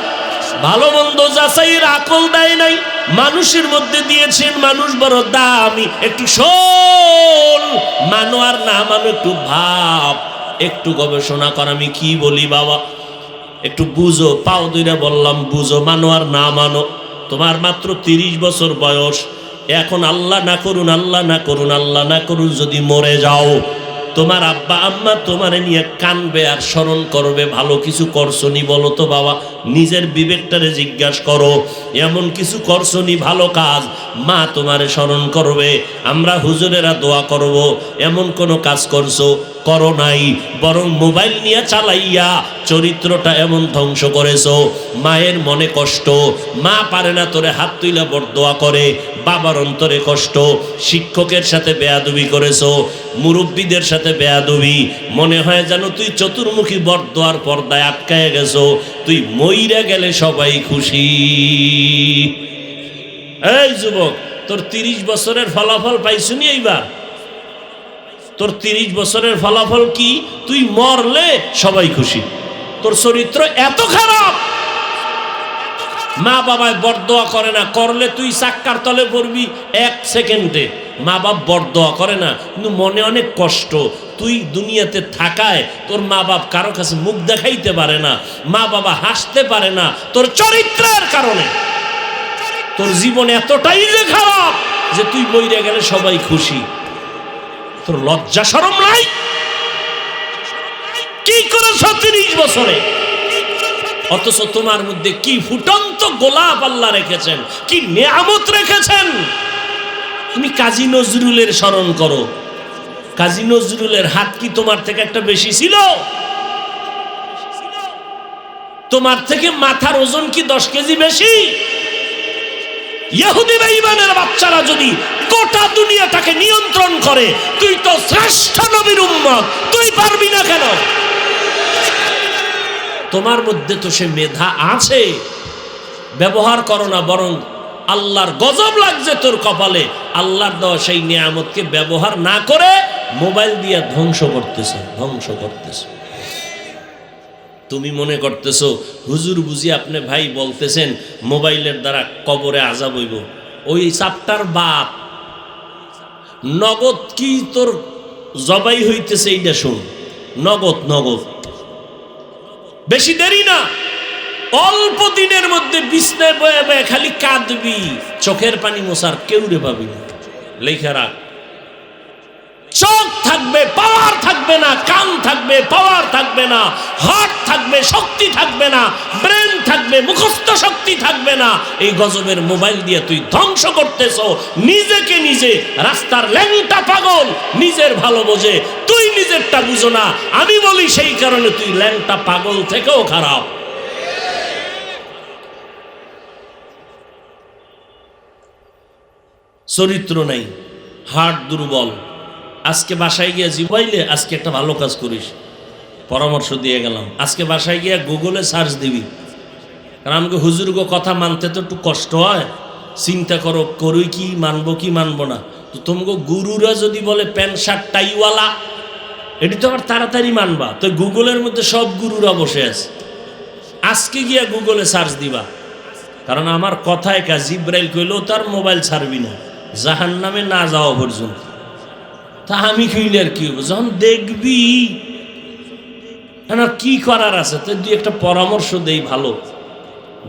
ভালো মন্দ যাচাইয়ের আকল দেয় নাই, মানুষের মধ্যে দিয়েছেন। মানুষ বড় দামি। একটু শোন, মানো আর না মানো একটু ভাব, একটু গবেষণা কর। আমি কি বলি বাবা, একটু বুঝো। পাও দইরা বললাম, বুঝো, মানো আর না মানো। তোমার মাত্র 30 বছর বয়স। এখন আল্লাহ না করুন, আল্লাহ না করুন, আল্লাহ না করুন, যদি মরে যাও, তোমার আব্বা আম্মা তোমারে নিয়ে কানবে আর স্মরণ করবে। ভালো কিছু করছনি বলো তো বাবা, নিজের বিবেকটারে জিজ্ঞাসা করো। এমন কিছু করছনি ভালো কাজ, মা তোমারে স্মরণ করবে, আমরা হুজুরেরা দোয়া করব। এমন কোনো কাজ করছো? করো নাই, বরং মোবাইল নিয়ে চালাইয়া চরিত্রটা এমন ধ্বংস করেছো। মায়ের মনে কষ্ট, মা পারে না তোরে হাত তুইলা বরদোয়া করে, বাবার অন্তরে কষ্ট। শিক্ষকের সাথে বেয়াদবি করেছো, মুরব্বীদের সাথে বেয়াদবি। মনে হয় যেন তুই চতুর্মুখী বরদোয়ার পর্দায় আটকায় গেছো। তুই মইরা গেলে সবাই খুশি। এই যুবক, তোর 30 বছরের ফলাফল পাইছুনি এইবার? তোর 30 বছরের ফলাফল কি? তুই মরলে সবাই খুশি। তোর চরিত্র এত খারাপ, মা বাবায় বরদোয়া করে না, করলে তুই চাক্কার তলে পড়বি 1 সেকেন্ডে। মা বাপ বরদোয়া করে না, কিন্তু মনে অনেক কষ্ট। তুই দুনিয়াতে থাকায় তোর মা বাপ কারো কাছে মুখ দেখাইতে পারে না, মা বাবা হাসতে পারে না তোর চরিত্রের কারণে। তোর জীবন এতটাই যে খারাপ যে তুই মইরে গেলে সবাই খুশি। তোর লজ্জা শরম নাই? কি করেছ 30 বছরে? অথচ তোমার মধ্যে কি ফুটন্ত গোলাপ আল্লাহ রেখেছেন, কি নিয়ামত রেখেছেন। তুমি কাজী নজরুলের স্মরণ করো। কাজী নজরুলের হাত কি তোমার থেকে একটা বেশি ছিল? তোমার থেকে মাথার ওজন কি 10 কেজি বেশি? ইহুদি বেঈমানের বাচ্চারা যদি গোটা দুনিয়াটাকে নিয়ন্ত্রণ করে, তুই তো শ্রেষ্ঠ নবীর উম্মত, তুই পারবি না কেন? তোমার মধ্যে তো সে মেধা আছে, ব্যবহার করো না। বরং আল্লাহর গজব লাগছে তোর কপালে, আল্লাহর দেওয়া সেই নিয়ামতকে ব্যবহার না করে মোবাইল দিয়ে ধ্বংস করতেছে। তুমি মনে করতেছো হুজুর বুঝি আপনি ভাই বলতেছেন মোবাইলের দ্বারা কবরে আযাব হইব। ওই চাপটার বাপ নগদ কি তোর জবাই হইতেছে এইটা শুন। নগদ বেশি দেরি না, অল্প দিনের মধ্যে বিছনায় বয়ে বয়ে খালি কাঁদবি, চোখের পানি মোছার কেউ রে পাবি না। লেখা রাখ, চোখ থাকবে পাওয়ার থাকবে না, কান থাকবে পাওয়ার থাকবে না, হার্ট থাকবে শক্তি থাকবে না, ব্রেন থাকবে মুখস্থ শক্তি থাকবে না। এই গজবের মোবাইল দিয়ে তুই ধ্বংস করতেছো নিজেকে নিজে। রাস্তার ল্যাংটা পাগল নিজের ভালো বোঝে, তুই নিজেরটা বুঝো না। আমি বলি সেই কারণে তুই ল্যাংটা পাগল থেকেও খারাপ। চরিত্র নাই, হার্ট দুর্বল। আজকে বাসায় গিয়ে জিবাইলে আজকে একটা ভালো কাজ করিস, পরামর্শ দিয়ে গেলাম। আজকে বাসায় গিয়ে গুগলে সার্চ দিবি, কারণ আমাকে হুজুরগো কথা মানতে তো একটু কষ্ট হয়। চিন্তা করো করুই কি মানবো কি মানবো না। তো তোমাকে গুরুরা যদি বলে প্যান্ট শার্ট টাইওয়ালা, এটি তো আবার তাড়াতাড়ি মানবা। তো গুগলের মধ্যে সব গুরুরা বসে আছে। আজকে গিয়া গুগলে সার্চ দিবা, কারণ আমার কথায় কাজ। জিব্রাইল কইলেও তার মোবাইল ছাড়বি না জাহান্নামে না যাওয়া পর্যন্ত। তা আমি কইলে আর কি হবো, যখন দেখবি না কি করার আছে তো দুই একটা পরামর্শ দেই ভালো।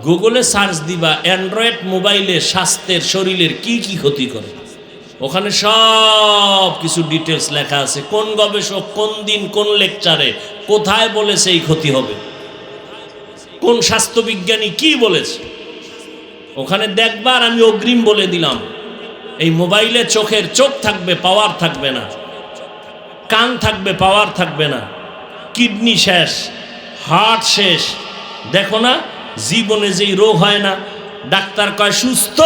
গুগলে সার্চ দিবা অ্যান্ড্রয়েড মোবাইলে স্বাস্থ্যের শরীরের কি কি ক্ষতি করে, ওখানে সব কিছু ডিটেলস লেখা আছে। কোন গবেষক কোন দিন কোন লেকচারে কোথায় বলেছে এই ক্ষতি হবে, কোন স্বাস্থ্যবিজ্ঞানী কি বলেছে ওখানে দেখবার। আমি অগ্রিম বলে দিলাম, এই মোবাইলে চোখের চোখ থাকবে পাওয়ার থাকবে না, কান থাকবে পাওয়ার থাকবে না, কিডনি শেষ, হার্ট শেষ। দেখো না জীবনে যেই রোগ হয় না, ডাক্তার কয় সুস্থ,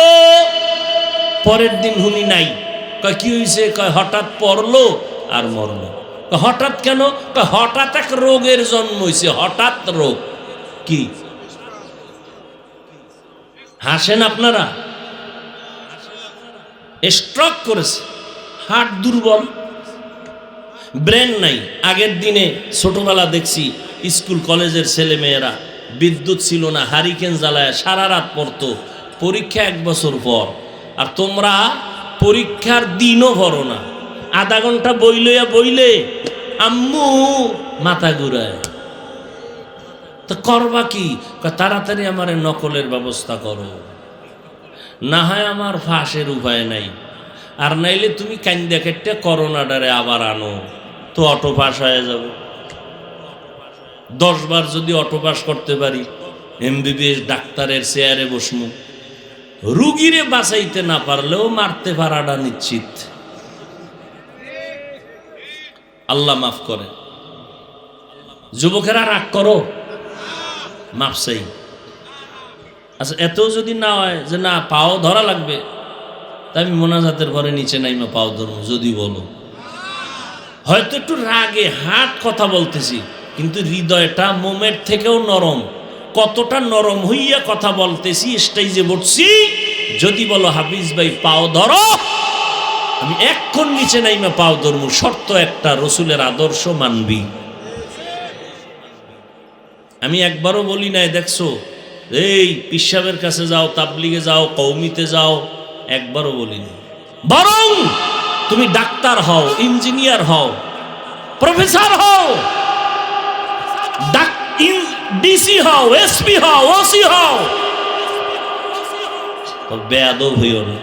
পরের দিন হুনি নাই। কয় কি হয়েছে? কয় হঠাৎ পড়লো আর মরলো। হঠাৎ কেন? কয় হঠাৎ এক রোগের জন্ম হয়েছে। হঠাৎ রোগ কি? হাসেন আপনারা? স্ট্রোক করেছে, হার্ট দুর্বল, ব্রেন নাই। আগের দিনে ছোটবেলা দেখছি স্কুল কলেজের ছেলে মেয়েরা বিদ্যুৎ ছিল না, হারিকেন জ্বালায় সারা রাত পড়তো। পরীক্ষা 1 বছর পর, আর তোমরা পরীক্ষার দিনও ভরো না। আধা ঘন্টা বই লইয়া বইলে আম্মু মাথা ঘুরায়। তো করবা কি? তাড়াতাড়ি আমার নকলের ব্যবস্থা করো, না হয় আমার ফাঁসের উপায় নাই। আর নাইলে তুমি কান্দা কেটে করোনাডারে আবার আনো, তো অটো পাস হয়ে যাবে। 10 বার যদি অটো পাস করতে পারি, MBBS ডাক্তারের চেয়ারে বসমু। রুগীরে বাঁচাইতে না পারলেও মারতে পারাটা নিশ্চিত। আল্লাহ মাফ করে। যুবকেরা রাগ করো, মাফ চাই। আচ্ছা এত যদি না হয় যে না পাও ধরা লাগবে, তা আমি মোনাজাতের পরে নিচে নাইমা পাও ধরবো যদি বলো। হয়তো একটু রাগে হাট কথা বলতেছি, কিন্তু হৃদয়টা মোমের থেকেও নরম। কতটা নরম হইয়া কথা বলতেছি, স্টেজে বসছি। যদি বলো হাফিজ ভাই পাও ধরো, আমি এক্ষণ নিচে নাইমা পাও ধরবো। শর্ত একটা, রসুলের আদর্শ মানবি। আমি একবারও বলি নাই দেখছো এই পিসাবের কাছে যাও, তাবলিগে যাও, কওমিতে যাও, একবারও বলিনি। বরং তুমি ডাক্তার হও, ইঞ্জিনিয়ার হও, প্রফেসর হও, ডিসি হও, এসপি হও, ওসি হও, বেয়াদব হইও না।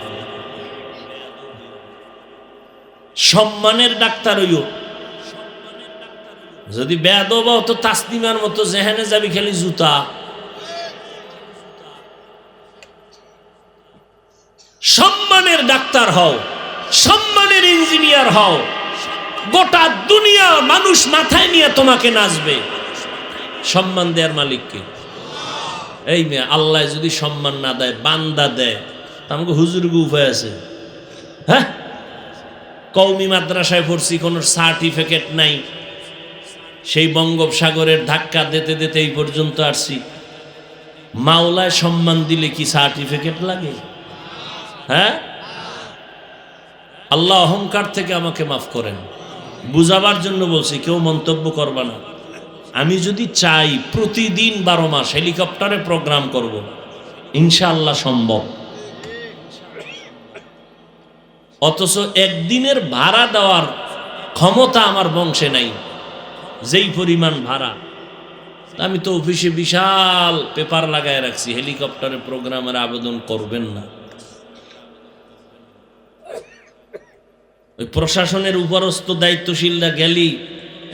সম্মানের ডাক্তার হইও। যদি বেয়াদব হও তো তাসলিমার মতো যেখানে যাবি খালি জুতা। সম্মানের ডাক্তার হও, সম্মানের ইঞ্জিনিয়ার হও, গোটা দুনিয়া মানুষ মাথায় নিয়ে তোমাকে নাচবে। সম্মান দেওয়ার মালিককে। এই মেয়ে, আল্লাহ যদি সম্মান না দেয়, বান্দা দেয়, আমাকে হুজুরকে উপায় আছে? হ্যাঁ, কওমি মাদ্রাসায় পড়ছি, কোনো সার্টিফিকেট নাই, সেই বঙ্গোপসাগরের ধাক্কা দিতে দিতে এই পর্যন্ত আসছি। মাওলায় সম্মান দিলে কি সার্টিফিকেট লাগে? হ্যাঁ, আল্লাহ অহংকার থেকে আমাকে মাফ করেন, বুঝাবার জন্য বলছি, কেউ মন্তব্য করবা না। আমি যদি চাই প্রতিদিন 12 মাস হেলিকপ্টারে প্রোগ্রাম করব, ইনশাআল্লাহ সম্ভব। অথচ একদিনের ভাড়া দেওয়ার ক্ষমতা আমার বংশে নাই, যেই পরিমাণ ভাড়া। আমি তো অফিসে বিশাল পেপার লাগায় রাখছি, হেলিকপ্টারে প্রোগ্রামের আবেদন করবেন না। ওই প্রশাসনের উপরস্থ দায়িত্বশীলরা গেলি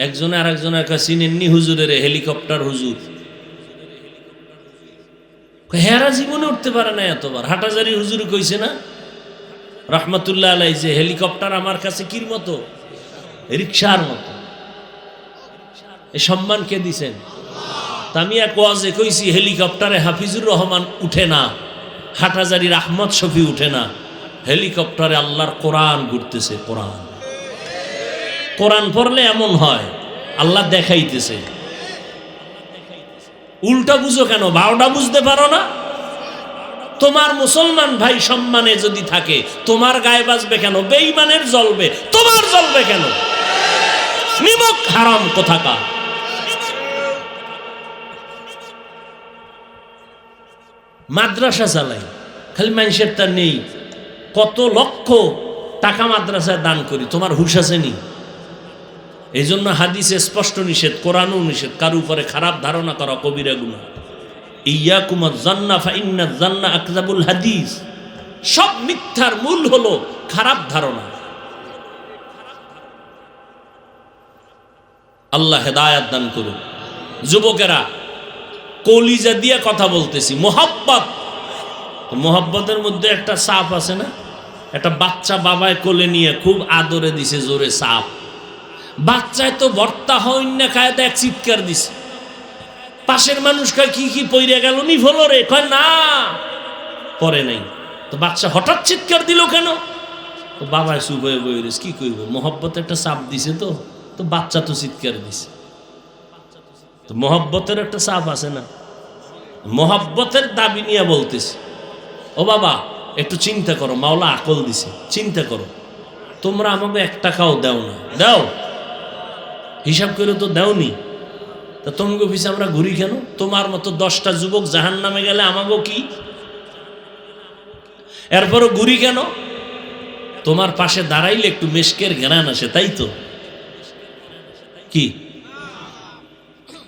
একজনে আর একজনের কাছে চিনেননি হুজুরের, হেলিকপ্টার হুজুর। হেরা জীবনে উঠতে পারে না এতবার। হাটাজারি হুজুর কইছে না রহমতুল্লাহ আলাই, যে হেলিকপ্টার আমার কাছে কির মতো, রিক্সার মতো। এই সম্মান কে দিছেন? আমি এক ওয়াজে কইছি, হেলিকপ্টারে হাফিজুর রহমান উঠে না, হাটাজারির আহমদ শফি উঠে না, হেলিকপ্টারে আল্লাহর কোরআন ঘুরতেছে। কোরআন কোরআন পড়লে এমন হয়, আল্লাহ দেখাইতেছে। উল্টা বুঝো কেন? 12টা বুঝতে পারো না? তোমার মুসলমান ভাই সম্মানে যদি থাকে, তোমার গায়ে বাজবে কেন? বেঈমানের জ্বলবে, তোমার জ্বলবে কেন? নিমক হারাম কোথাকার। মাদ্রাসা চালাই, খালি মানুষের তা নেই। কত লক্ষ টাকা মাদ্রাসায় দান করি, তোমার হুঁশ আছে নি? এই জন্য হাদিসে স্পষ্ট নিষেধ, কোরআনও নিষেধ, কারো উপরে খারাপ ধারণা করা কবিরা গুনাহ। ইয়াকুম আয-যান্না ফাইন্না আয-যান্না আকযাবুল হাদিস। সব মিথ্যার মূল হলো খারাপ ধারণা। আল্লাহ হেদায়েত দান করুন। যুবকেরা, কলিজা দিয়ে কথা বলতেছি, মোহাব্বত। মোহাব্বতের মধ্যে একটা সাপ আছে না? একটা বাচ্চা বাবায় কোলে নিয়ে খুব আদরে দিছে জোরে সাপ। বাচ্চায় তো ভর্তা হয় না, খায় তো এক চিৎকার দিছে। পাশের মানুষ কয় কি কি পইরে গেল নি ফলো রে? কয় না, পরে নাই। তো বাচ্চা হঠাৎ চিৎকার দিল কেন? তো বাবায় চুপ হয়ে বই রেস, কি কইব? মোহাব্বত একটা চাপ দিছে, তো তো বাচ্চা তো চিৎকার দিছে। তো মোহাব্বতের একটা চাপ আছে না? মোহাব্বতের দাবি নিয়ে বলতেছে, ও বাবা একটু চিন্তা করো, মাওলা আকল দিছে, চিন্তা করো। তোমরা আমাকে 1 টাকাও দাও না, দাও হিসাব করে তো দাওনি, তা তোমাকে অফিসে আমরা ঘুরি কেন? তোমার মতো 10টা যুবক জাহান্নামে গেলে আমাকেও কি? এরপরও ঘুরি কেন? তোমার পাশে দাঁড়াইলে একটু মেশকের ঘেরান আসে, তাই তো? কি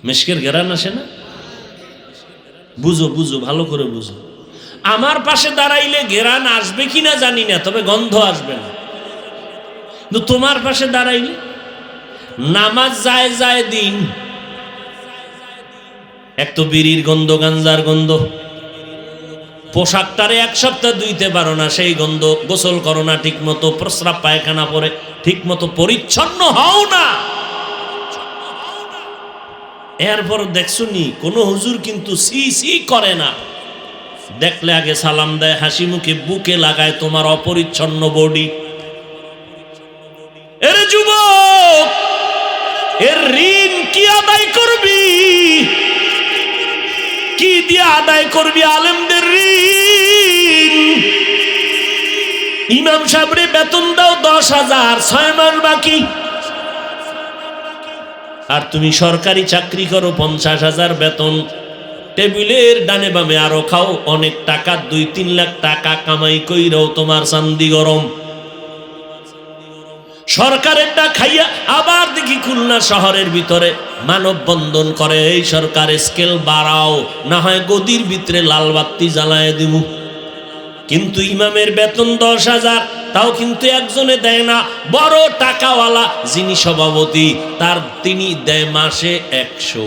মেশকের ঘেরান আসে না? বুঝো বুঝো, ভালো করে বুঝো। আমার পাশে দাঁড়াইলে ঘেরান আসবে কিনা জানি না, তবে গন্ধ আসবে না। কিন্তু তোমার পাশে দাঁড়াইলে নামাজ যায় যায় দিন, এক তো বিড়ির গন্ধ, গাঞ্জার গন্ধ, পোশাকটারে 1 সপ্তাহ ধুইতে পারো না, সেই গন্ধ। গোসল করো না ঠিক মতো, প্রস্রাব পায়খানা পরে ঠিক মতো পরিচ্ছন্ন হও না। এরপর দেখছো নি কোন হুজুর কিন্তু সি সি করে না, দেখলে আগে সালাম দেয়, হাসি মুখে বুকে লাগায় তোমার অপরিচ্ছন্ন বডি। এর যুবক, এর ঋণ কি আদায় করবি? কি দিয়ে আদায় করবি আলেমদের ঋণ? ইমাম সাহেবরে বেতন দাও 10,000, 6 মাস বাকি। আর তুমি সরকারি চাকরি করো, 50,000 বেতন, টেবিলের ডানে বামে আরো খাও অনেক টাকা, 2-3 লাখ টাকা কামাই কইরাও তোমার চান্দি গরম। সরকারেরটা খাইয়া আবার দেখি খুলনা শহরের ভিতরে মানববন্ধন করে, এই সরকার স্কেল বাড়াও, না হয় গদির ভিতরে লাল বাতি জ্বালায় দিব। কিন্তু ইমামের বেতন 10,000, তাও কিন্তু একজনে দেয় না। বড় টাকাওয়ালা যিনি সভাপতি, তিনি দেয় মাসে 100,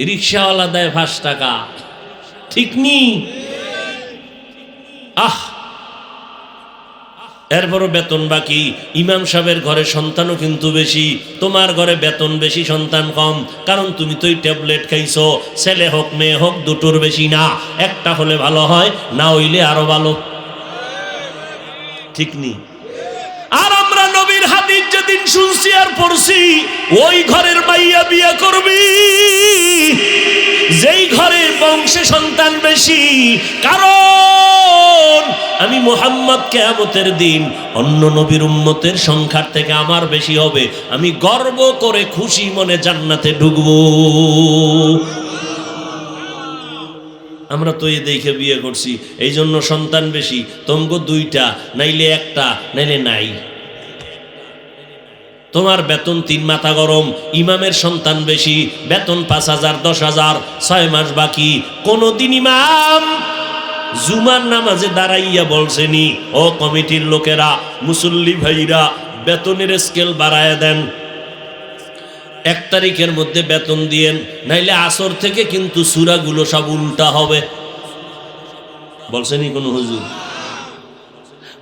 রিক্সাওয়ালা দেয় 5 টাকা। ঠিক নি? এরপরও বেতন বাকি। ইমাম সাহেবের ঘরে সন্তানও কিন্তু বেশি, তোমার ঘরে বেতন বেশি সন্তান কম, কারণ তুমি তো ট্যাবলেট খাইছো। ছেলে হোক মেয়ে হোক দুটোর বেশি না, একটা হলে ভালো হয়, না হইলে আরো ভালো। ঠিক নি? আর আমরা নবীর হাদিস যেদিন শুনছি আর পড়ছি, ওই ঘরের মাইয়া বিয়ে করবি যেই ঘরের বংশে সন্তান বেশি, কারণ আমি মুহাম্মদ কিয়ামতের দিন অন্য নবীর উম্মতের সংখ্যার থেকে আমার বেশি হবে। আমি গর্ব করে খুশি মনে জান্নাতে ঢুকবো। আমরা তো এই দেখে বিয়ে করছি, এই জন্য সন্তান বেশি। তোমগো 2টা, নাইলে 1টা, নাইলে নাই। তোমার বেতন 3 মাথা গরম, ইমামের সন্তান বেশি, বেতন 5,000, 10,000, 6 মাস বাকি। কোনদিন ইমাম জুমার নামাজে দাঁড়াইয়া বলছেনি, ও কমিটির লোকেরা, মুসল্লি ভাইরা, বেতনের স্কেল বাড়ায় দেন, 1 তারিখের মধ্যে বেতন দিয়েন, নাইলে আসর থেকে কিন্তু সূরাগুলো সব উল্টা হবে। বলছেনি কোন হুজুর?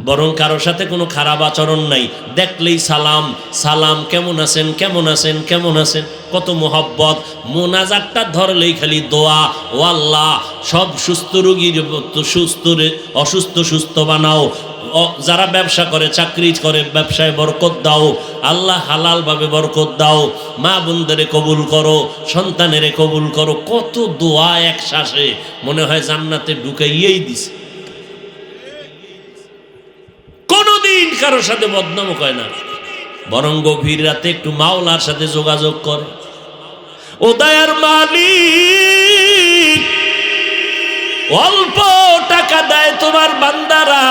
বরং কারো সাথে কোনো খারাপ আচরণ নাই, দেখলেই সালাম সালাম, কেমন আছেন কেমন আছেন কেমন আছেন, কত মোহাব্বত। মোনাজাতটা ধরলেই খালি দোয়া, ও আল্লাহ সব সুস্থ রোগীর অসুস্থ সুস্থ বানাও, যারা ব্যবসা করে চাকরি করে ব্যবসায় বরকত দাও আল্লাহ, হালাল ভাবে বরকত দাও, মা বোনদের কবুল করো, সন্তানের কবুল করো। কত দোয়া এক শ্বাসে, মনে হয় জান্নাতে ঢুকাইয়েই দিছে। কোনদিন কারোর সাথে বদনাম কয় না, বরং গভীর রাতে একটু মাওলার সাথে যোগাযোগ করে। ও দয়ার মালিক, অল্প টাকা দেয় তোমার বান্দারা,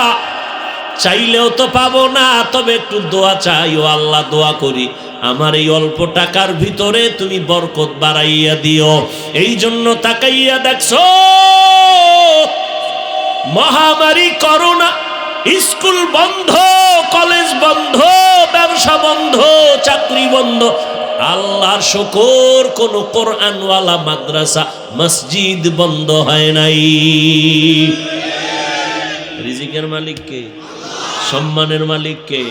চাইলেও তো পাবো না, তবে একটু দোয়া চাই। ও আল্লাহ, দোয়া করি আমার এই অল্প টাকার ভিতরে তুমি বরকত বাড়াইয়া দিও। এই জন্য তাকাইয়া দেখছো, মহামারী করোনা, স্কুল বন্ধ, কলেজ বন্ধ, ব্যবসা বন্ধ, চাকরি বন্ধ। আল্লাহর শুকর, কোন কোরআনওয়ালা মাদ্রাসা মসজিদ বন্ধ হয় নাই। রিজিকের মালিক কে? সম্মানের মালিক কে?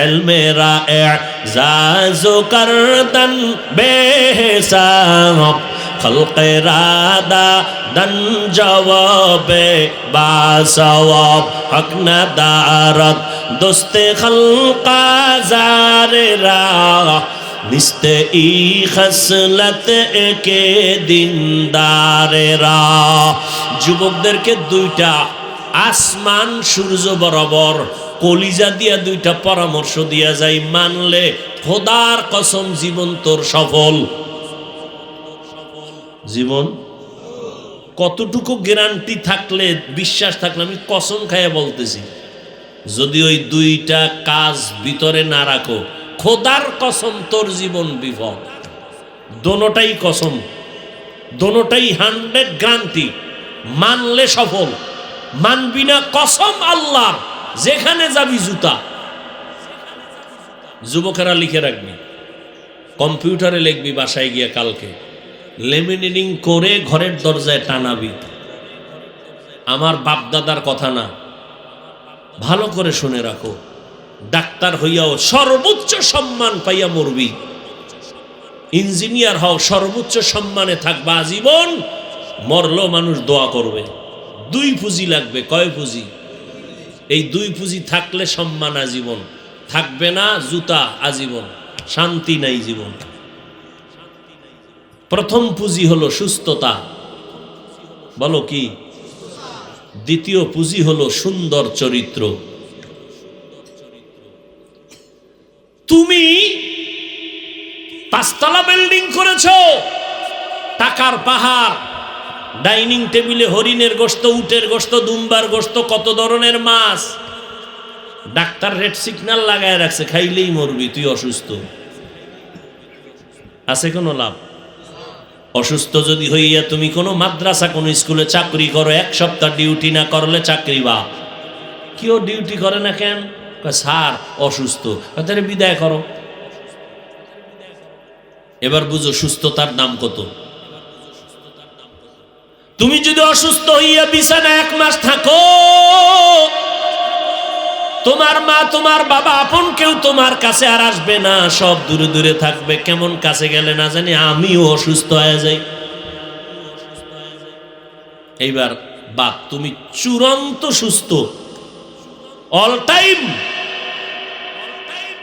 ইলমেরা ইজাজু করদন বেহিসাব, খলকে রাদা দন জওয়াবে বাসওয়াব, হক না দারত দোস্তে খলকা জারেরা, নিস্তে ই খসলত একে দিনদারেরা। যুবকদেরকে 2টা আসমান সূর্য বরাবর কলিজা দিয়া 2টা পরামর্শ দিয়া যায়, মানলে খোদার কসম জীবন তোর সফল। জীবন কতটুকু গ্যারান্টি থাকলে, বিশ্বাস থাকলে, আমি কসম খাইয়া বলতেছি, যদি ওই 2টা কাজ ভিতরে না রাখো, খোদার কসম তোর জীবন বিফল। দোনোটাই কসম, দোনোটাই 100 গ্যারান্টি। মানলে সফল, মানবি না কসম আল্লাহর, যেখানে যাবি জুতা। যুবকেরা লিখে রাখবি, কম্পিউটারে লিখবি, বাসায় গিয়া কালকে লেমিনেটিং করে ঘরের দরজায় টানাবি। আমার বাপদাদার কথা না, ভালো করে শুনে রাখো। ডাক্তার হইয়াও সর্বোচ্চ সম্মান পাইয়া মরবি, ইঞ্জিনিয়ার হও সর্বোচ্চ সম্মানে থাকবা আজীবন, মরলো মানুষ দোয়া করবে। 2 পুঁজি লাগবে। কয় পুঁজি? এই 2 পুঁজি থাকলে সম্মান আজীবন, থাকবে না জুতা আজীবন, শান্তি নাই জীবন। প্রথম পুঁজি হলো সুস্থতা, বলো কি? দ্বিতীয় পুঁজি হলো সুন্দর চরিত্র। তুমি 5 তলা বিল্ডিং করেছো, টাকার পাহাড়, ডাইনিং টেবিলে হরিণের গোশত, উটের গোশত, দুম্বার গোশত, কত ধরনের মাছ, ডাক্তার রেড সিগন্যাল লাগায় রাখছে, খাইলেই মরবি, তুই অসুস্থ, আছে কোনো লাভ? অসুস্থ যদি হইয়া তুমি কোনো মাদ্রাসা কোনো স্কুলে চাকরি করো, 1 সপ্তাহ ডিউটি না করলে চাকরি বা কেউ ডিউটি করে না কেন? স্যার অসুস্থ, তাহলে বিদায় করো। এবার বুঝো সুস্থতার দাম কত। তুমি যদি অসুস্থ হইয়া বিছানায় 1 মাস থাকো, তোমার মা তোমার বাবা আপন কেউ তোমার কাছে আর আসবে না, সব দূরে দূরে থাকবে। কেমন কাছে গেলে না জানি আমিও অসুস্থ হয়ে যাই। এইবার বাদ, তুমি চূড়ান্ত সুস্থ, অল টাইম।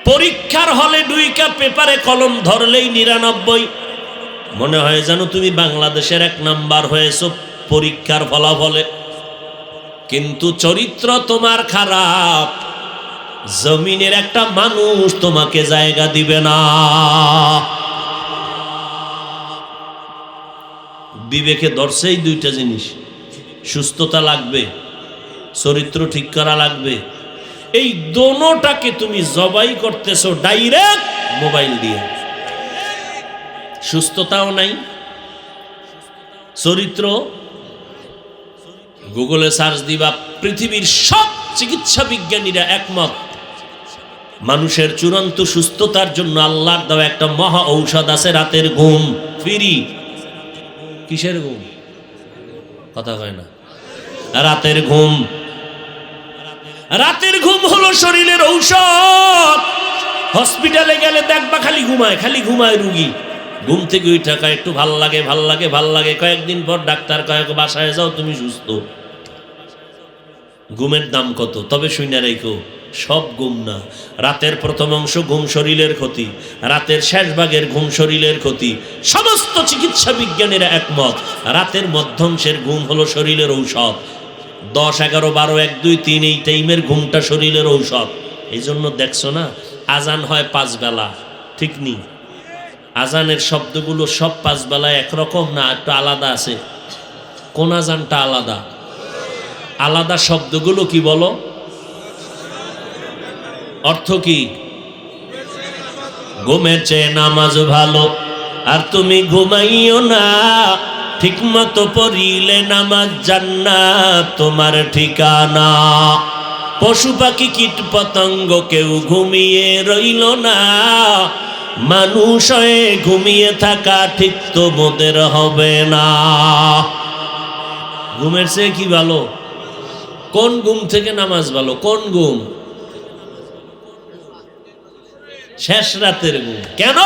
পরীক্ষার হলে 2টা পেপারে কলম ধরলেই 99, মনে হয় যেন তুমি বাংলাদেশের 1 নাম্বার হয়েছো পরীক্ষার ফলাফলে। কিন্তু চরিত্র তোমার খারাপ, জমিনের একটা মানুষ তোমাকে জায়গা দিবে না। বিবেকে ধরছে এই 2টা জিনিস, সুস্থতা লাগবে, চরিত্র ঠিক করা লাগবে। এই দোনোটাকে তুমি জবাই করতেছো ডাইরেক্ট মোবাইল দিয়ে। সুস্থতাও নাই, চরিত্র। গুগলে সার্চ দিবা, পৃথিবীর সব চিকিৎসা বিজ্ঞানীরা একমত, মানুষের চূড়ান্ত সুস্থতার জন্য আল্লাহর দেওয়া একটা মহা ঔষধ আছে, রাতের ঘুম। ফ্রি। কিসের ঘুম? কথা কয় না। রাতের ঘুম। রাতের ঘুম হলো শরীরের ঔষধ। হসপিটালে গেলে দেখবা খালি ঘুমায় রুগী। ঘুম থেকে উঠে কয় একটু ভাল লাগে, কয়েকদিন পর ডাক্তার কয় বাসায় যাও, তুমি সুস্থ। ঘুমের দাম কত? তবে শুনে রেখো, সব ঘুম না। রাতের প্রথম অংশ ঘুম শরীরের ক্ষতি, রাতের শেষ ভাগের ঘুম শরীরের ক্ষতি। সমস্ত চিকিৎসা বিজ্ঞানীরা একমত, রাতের মধ্যাংশের ঘুম হলো শরীরের ঔষধ। 10, 11, 12, 1, 2, 3 এই টাইমের ঘুমটা শরীরের ঔষধ। এই জন্য দেখছো না, আজান হয় 5 বেলা, ঠিক নি? আজানের শব্দগুলো সব 5 বেলায় একরকম না, একটু আলাদা আছে। কোন আজানটা আলাদা? আলাদা শব্দগুলো কি বলো? অর্থ কি? ঘুমের চেয়ে নামাজ ভালো, আর তুমি ঘুমাইও না, ঠিক মতো পড়িলে নামাজ জান্নাত তোমার ঠিকানা। পশু পাখি কীট পতঙ্গ কেউ ঘুমিয়ে রইল না, মানুষ হয়ে ঘুমিয়ে থাকা ঠিক তো মোদের হবে না। ঘুমের চেয়ে কি ভালো? কোন ঘুম থেকে নামাজ ভালো? কোন ঘুম? শেষ রাতের ঘুম। কেন?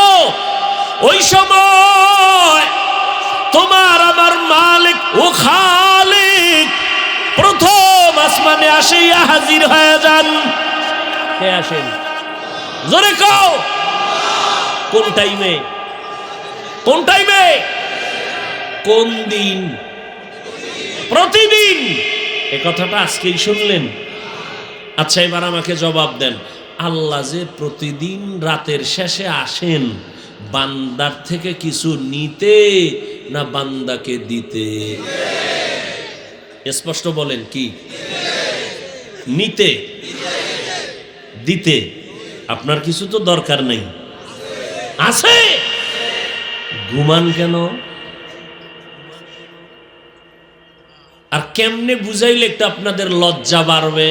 ওই সময় তোমার আমার মালিক ও খালিক প্রথম আসমানে আসিয়া হাজির হয়ে যান। কে আসেন? জোরে কও। কোন টাইমে? কোন টাইমে? কোন দিন? প্রতিদিন। এ কথাটা আজকেই শুনলেন? আচ্ছা, এবার আমাকে জবাব দেন, আল্লাহ যে প্রতিদিন রাতের শেষে আসেন, বান্দার থেকে কিছু নিতে না বান্দাকে দিতে? স্পষ্ট বলেন। কি নিতে? দিতে? আপনার কিছু তো দরকার নেই, আছে। ঘুমান কেন? আর কেমনে বুঝাইলে একটু আপনাদের লজ্জা বাড়বে?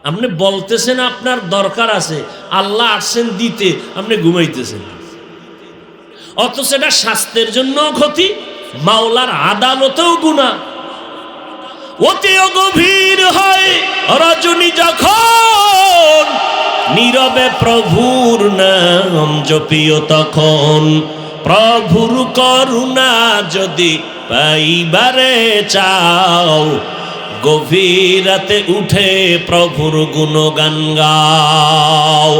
আপনি বলতেছেন আপনার দরকার আছে, আল্লাহ আসছেন দিতে, আপনি ঘুমাইতেছেন। অথচ এটা স্বাস্থ্যের জন্য ক্ষতি, মাওলার আদালতেও গুনাহ। অতিও গভীর হয় রজনী যখন, নীরবে প্রভুর নাম জপিও তখন। প্রভুর করুণা যদি পাইবারে চাও, গভীর রাতে উঠে প্রভুর গুণগান গাও।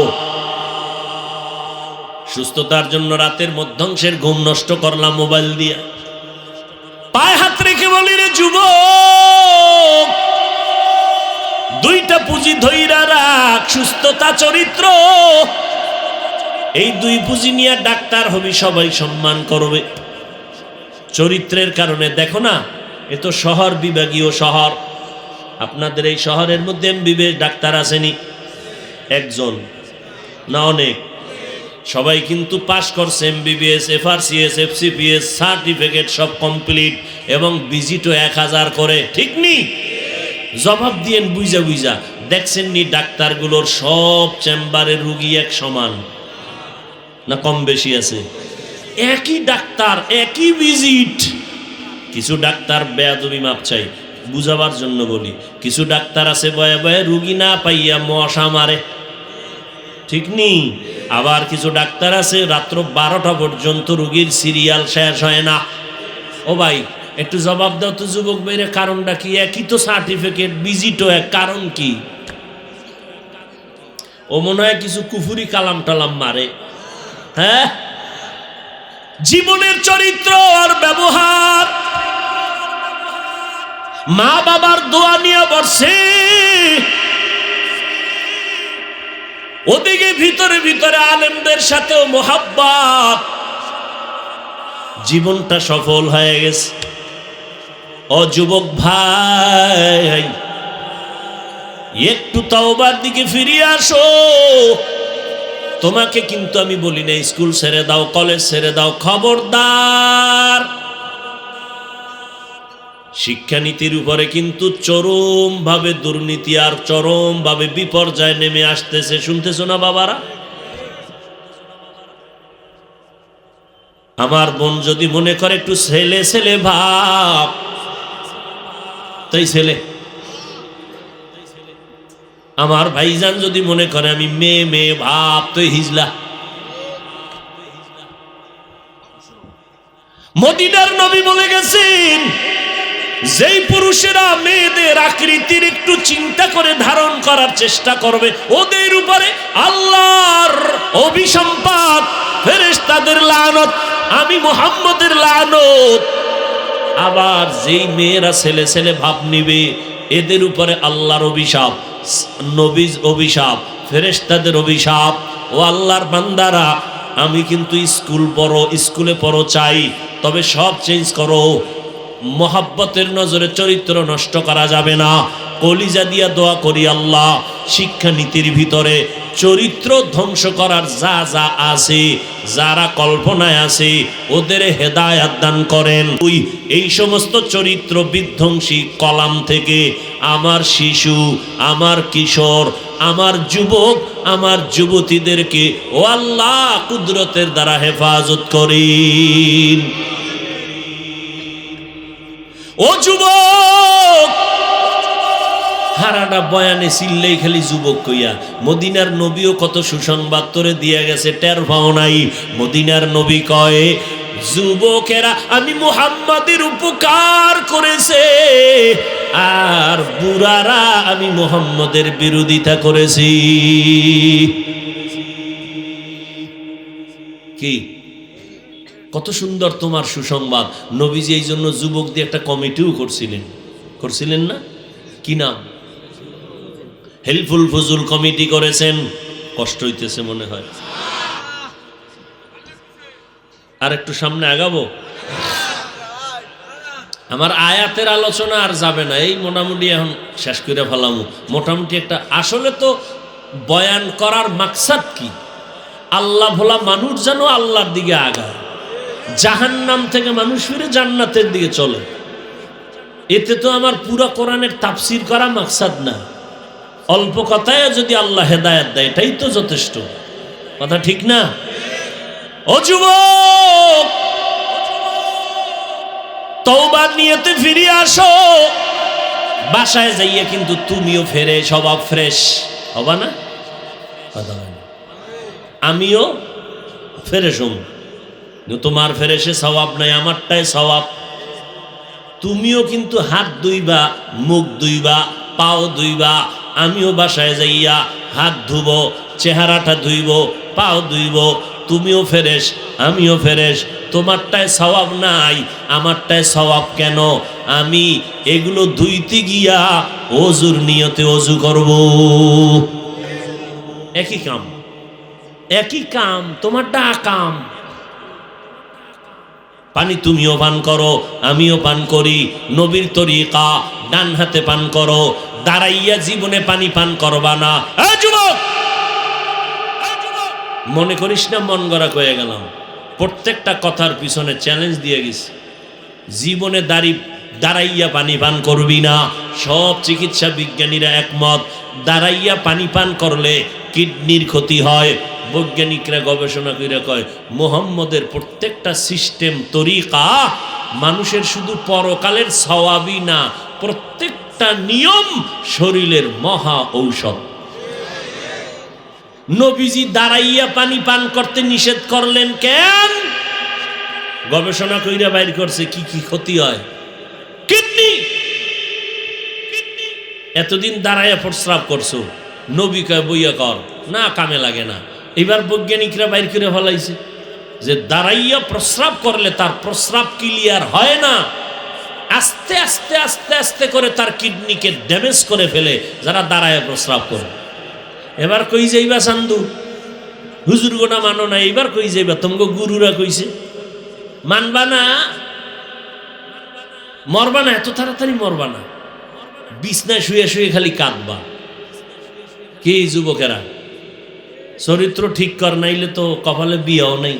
সুস্থতার জন্য রাতের মধ্যাংশের ঘুম নষ্ট করলাম মোবাইল দিয়া। পায়ে হাত রেখে বলি, রে যুবক, 2টা পুঁজি ধইরা রাখ, সুস্থতা, চরিত্র। এই 2 পুঁজি নিয়ে ডাক্তার হবি, সবাই সম্মান করবে। চরিত্রের কারণে দেখো না, এ তো শহর বিভাগীয় শহর, আপনাদের এই শহরের মধ্যে এমবিবিএস ডাক্তার আসেনি? একজন না অনেক? সবাই কিন্তু পাশ করছে এমবিবিএস, এফআরসিএস, এফসিপিএস সার্টিফিকেট সব কমপ্লিট, এবং ভিজিটও 1000 করে, ঠিক নেই? জবাব দিয়েন বুঝা বুঝা। দেখছেন নি ডাক্তারগুলোর সব চেম্বারের রুগী এক সমান না কম বেশি আছে? একই ডাক্তার, একই ভিজিট। কিছু ডাক্তার বেয়াদবি মাপ চাই, বুঝাবার জন্য বলি। কিছু ডাক্তার আছে বয়ে বয়ে রুগী না পাইয়া মশা মারে, ঠিক নেই? আবার কিছু ডাক্তার আছে রাত্র 12টা পর্যন্ত রুগীর সিরিয়াল শেষ হয় না। ও ভাই একটু জবাব দাও তো যুবক ভাইরে, কারণটা কি? একই তো সার্টিফিকেট, ভিজিটও এক, কারণ কি? ও মনে হয় কিছু কুফুরি কালাম টালাম মারে। হ্যাঁ, জীবনের চরিত্র আর ব্যবহার, মা বাবার দোয়া নিয়ে বসে, ওদিকে ভিতরে ভিতরে আলেমদের সাথেও মোহাব্বত, জীবনটা সফল হয়ে গেছে। ও যুবক ভাই, একটু তাওবার দিকে ফিরে আসো। তোমাকে কিন্তু আমি বলি না স্কুল ছেড়ে দাও, কলেজ ছেড়ে দাও, খবরদার। শিক্ষানীতির উপরে কিন্তু চরমভাবে দুর্নীতি আর চরমভাবে বিপর্যয় নেমে আসতেছে, শুনতেছো না বাবারা? আমার বোন যদি মনে করে একটু ছেলে ছেলে ভাব, তাই ছেলে। আমার ভাইজান যদি মনে করে আমি মেয়ে মেয়ে ভাব, তো হিজলা। মদিনার নবী বলে গেছেন, যেই পুরুষেরা মেয়েদের আকৃতির একটু চিন্তা করে ধারণ করার চেষ্টা করবে, ওদের উপরে আল্লাহর অভিসম্পাত, ফেরেশতাদের লানত, আমি মুহাম্মদের লানত। আবার যেই মেয়েরা ছেলে ছেলে ভাব নিবে, এদের উপরে আল্লাহর অভিশাপ, নবীর অভিশাপ, ফেরেশতাদের অভিশাপ। ও আল্লাহর বান্দারা, আমি কিন্তু স্কুলে পড়ো চাই, তবে সব চেঞ্জ করো। মোহাব্বতের নজরে চরিত্র নষ্ট করা যাবে না। কলিজা দিয়া দোয়া করি আল্লাহ, শিক্ষানীতির ভিতরে চরিত্র ধ্বংস করার যা যা আছে, যারা কল্পনায় আছে, ওদের হেদায়াত দান করেন। এই সমস্ত চরিত্র বিধ্বংসী কলাম থেকে আমার শিশু, আমার কিশোর, আমার যুবক, আমার যুবতীদেরকে ও আল্লাহ কুদরতের দ্বারা হেফাজত করেন। ও যুবক, হারাটা বয়ানে চিল্লেই খালি যুবক কইয়া। মদিনার নবীও কত সুসংবাদ তোরে দিয়া গেছে, টের পাও নাই? মদিনার নবী কয়, যুবকেরা আমি মুহাম্মাদের উপকার করেছে, আর বুড়ারা আমি মুহাম্মাদের বিরোধিতা করেছি। কি কত সুন্দর তোমার সুসংবাদ। নবীজি এই জন্য যুবক দিয়ে একটা কমিটিও করছিলেন না? কি নাম? হেল্পফুল ফজুল কমিটি করেছেন। কষ্ট হইতেছে মনে হয়, আর একটু সামনে আগাবো। আমার আয়াতের আলোচনা আর যাবে না, এই মোটামুটি এখন শেষ করে ফেলামু। মোটামুটি একটা, আসলে তো বয়ান করার মাকসাদ কি? আল্লাহ ভোলা মানুষ যেন আল্লাহর দিকে আগায়, জাহান্নাম থেকে মানুষ ফিরে জান্নাতের দিকে চলে। এতে তো আমার পুরো কোরআনের তাফসীর করা মাকসাদ না। অল্প কথায় যদি আল্লাহ হেদায়েত দেয়, এটাই তো যথেষ্ট। কথা ঠিক না? ও যুবক, তওবার নিয়তে ফিরে আসো। বাসায় যাইয়া কিন্তু তুমিও স্বভাব ফ্রেশ হবা না? কথা হয় না? আমিও ফ্রেশ হম। তোমার ফেরেশে সওয়াব নাই, আমারটাই সওয়াব। তুমিও কিন্তু হাত ধুইবা, মুখ ধুইবা, পাও ধুইবা। আমিও বাসায় যাইয়া হাত ধুব, চেহারাটা ধুইব, পাও ধুইব। তুমিও ফেরেশ, আমিও ফেরেশ। তোমারটায় সওয়াব নাই, আমারটায় সওয়াব কেন? আমি এগুলো ধুইতে গিয়া ওযুর নিয়তে ওযু করব। একই কাম, একই কাম, তোমারটা আকাম। পানি তুমিও পান করো, আমিও পান করি। নবীর তরিকা, ডান হাতে পান করো, দাঁড়াইয়া জীবনে পানি পান করবা না। এই যুবক, মনে করিস না মন গড়া কয়ে গেলাম, প্রত্যেকটা কথার পিছনে চ্যালেঞ্জ দিয়ে গেছি। জীবনে দাঁড়াইয়া পানি পান করবি না। সব চিকিৎসা বিজ্ঞানীরা একমত, দাঁড়াইয়া পানি পান করলে কিডনির ক্ষতি হয়। বৈজ্ঞানিকরা গবেষণা করে কয় মুহাম্মদের প্রত্যেকটা সিস্টেম তরিকা মানুষের শুধু পরকালের সওয়াবই না, প্রত্যেকটা নিয়ম শরীরের মহা ঔষধ। নবীজি দাঁড়াইয়া পানি পান করতে নিষেধ করলেন কেন? গবেষণা কইরা বাইর করছে কি কি ক্ষতি হয়। কিডনি, এতদিন দাঁড়াইয়া প্রস্রাব করছো, নবী কয় বইয়া কর না, কামে লাগে না। এবার বৈজ্ঞানিকরা বাইর করে ফলাইছে যে দাঁড়াইয়া প্রস্রাব করলে তার প্রস্রাব ক্লিয়ার হয় না, আস্তে আস্তে আস্তে আস্তে করে তার কিডনিকে ড্যামেজ করে ফেলে যারা দাঁড়াইয়া প্রস্রাব করে। এবার কই যাইবা চান্দু, হুজুর গোনা মানো না, এবার কই যাইবা? তোমাকে গুরুরা কইছে মানবা না, মরবা না, এত তাড়াতাড়ি মরবা না, বিছনায় শুয়ে শুয়ে খালি কাঁদবা। কি যুবকেরা, চরিত্র ঠিক কর, নাইলে তো কপালে বিয়াও নাই।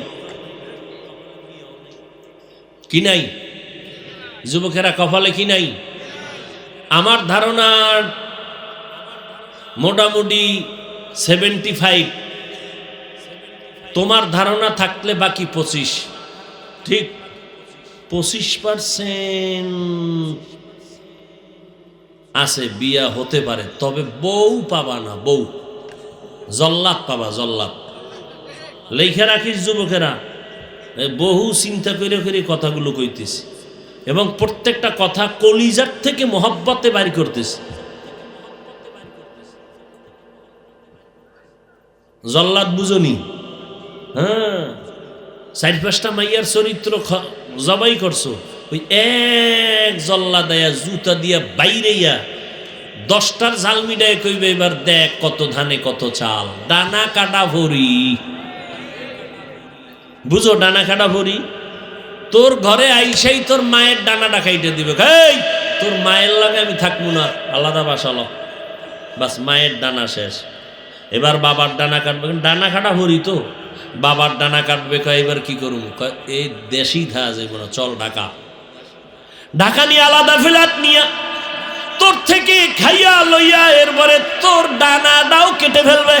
কি নাই যুবকেরা, কপালে কি নাই? আমার ধারণা মোটামুটি 75, তোমার ধারণা থাকলে বাকি 25, ঠিক 25% আছে বিয়া হতে পারে, তবে বউ পাবা না, বউ জল্লাদ পাবা, জল্লাদ। লেখা রাখিস যুবকেরা, বহু চিন্তা করে করে কথাগুলো কইতেছি এবং প্রত্যেকটা কথা কলিজার থেকে মহব্বতে বাইর করতেছি। জল্লাদ বুঝনি? হ্যাঁ, 4-5টা মাইয়ার চরিত্র জবাই করছো, ওই এক জল্লা দেয়া জুতা দিয়া বাইরেইয়া 10টার ঝালমিডায় কইবে এবার দেখ কত ধানে কত চাল, ডানা কাটা ভরি। বুঝো ডানা কাটা ভরি? তোর ঘরে আইসাই তোর মায়ের ডানাটা খাইতে দিবে, এই তোর মায়ের লাগে আমি থাকবো না, আলাদা বাসালো, বাস মায়ের ডানা শেষ। এবার বাবার ডানা কাটবে, ডানা কাটা ভরি তো, বাবার ডানা কাটবে, কয় এবার কি করুম? এই দেশই থা যাইব না, চল ঢাকা। ঢাকা নিয়ে আলাদা ফ্ল্যাট নিয়া তোর থেকে খাইয়া লইয়া এরপরে তোর ডানাটাও কেটে ফেলবে।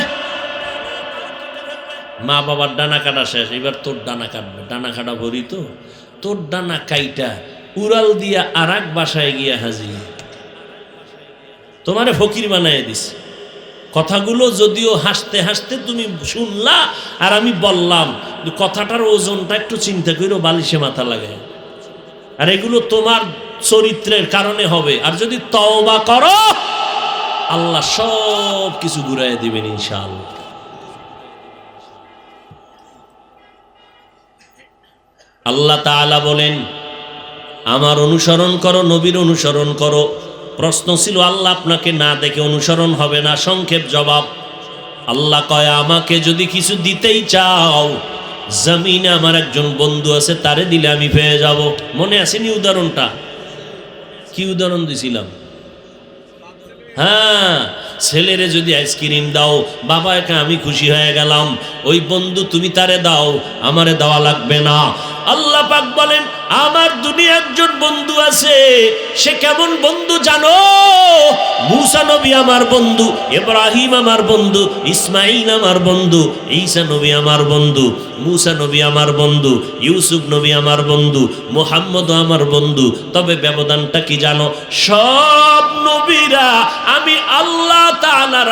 মা বাবার ডানা কাটা শেষ, এবার তোর ডানা কাটবে, ডানা কাটা ভরি তো, তোর ডানা কাইটা উড়াল দিয়া আর এক বাসায় গিয়া হাজির, তোমারে ফকির বানায় দিস। কথাগুলো যদিও হাসতে হাসতে তুমি শুনলা আর আমি বললাম, কথাটার ওজনটা একটু চিন্তা করো, বালিশে মাথা লাগে। আর এগুলো তোমার চরিত্রের কারণে হবে, আর যদি তওবা করো আল্লাহ সব কিছু ঘুরাই দিবেন ইনশাআল্লাহ। আল্লাহ তাআলা বলেন আমার অনুসরণ করো, নবীর অনুসরণ করো। প্রশ্ন ছিল আল্লাহ আপনাকে না দেখে অনুসরণ হবে না, সংক্ষেপ জবাব আল্লাহ কয় আমাকে যদি কিছু দিতেই চাও, জমিনে আমার একজন বন্ধু আছে, তারে দিলে আমি পেয়ে যাব। মনে আসেনি উদাহরণটা? কি উদাহরণ দিছিলাম? হ্যাঁ, ছেলেরে যদি আইসক্রিম দাও, বাবা একা আমি খুশি হয়ে গেলাম, ওই বন্ধু তুমি তারে দাও, আমারে দেওয়া লাগবে না। আল্লাহ পাক বলেন আমার দুনিয়া একজন বন্ধু আছে, সে কেমন বন্ধু জানো? মুসা নবী আমার বন্ধু, ইব্রাহিম আমার বন্ধু, ইসমাইল আমার বন্ধু, ঈসা নবী আমার বন্ধু, মুসা নবী আমার বন্ধু, ইউসুফ নবী আমার বন্ধু, মুহাম্মদ আমার বন্ধু। তবে ব্যবধানটা কি জানো? সব নবীরা আমি আল্লাহ তাআলার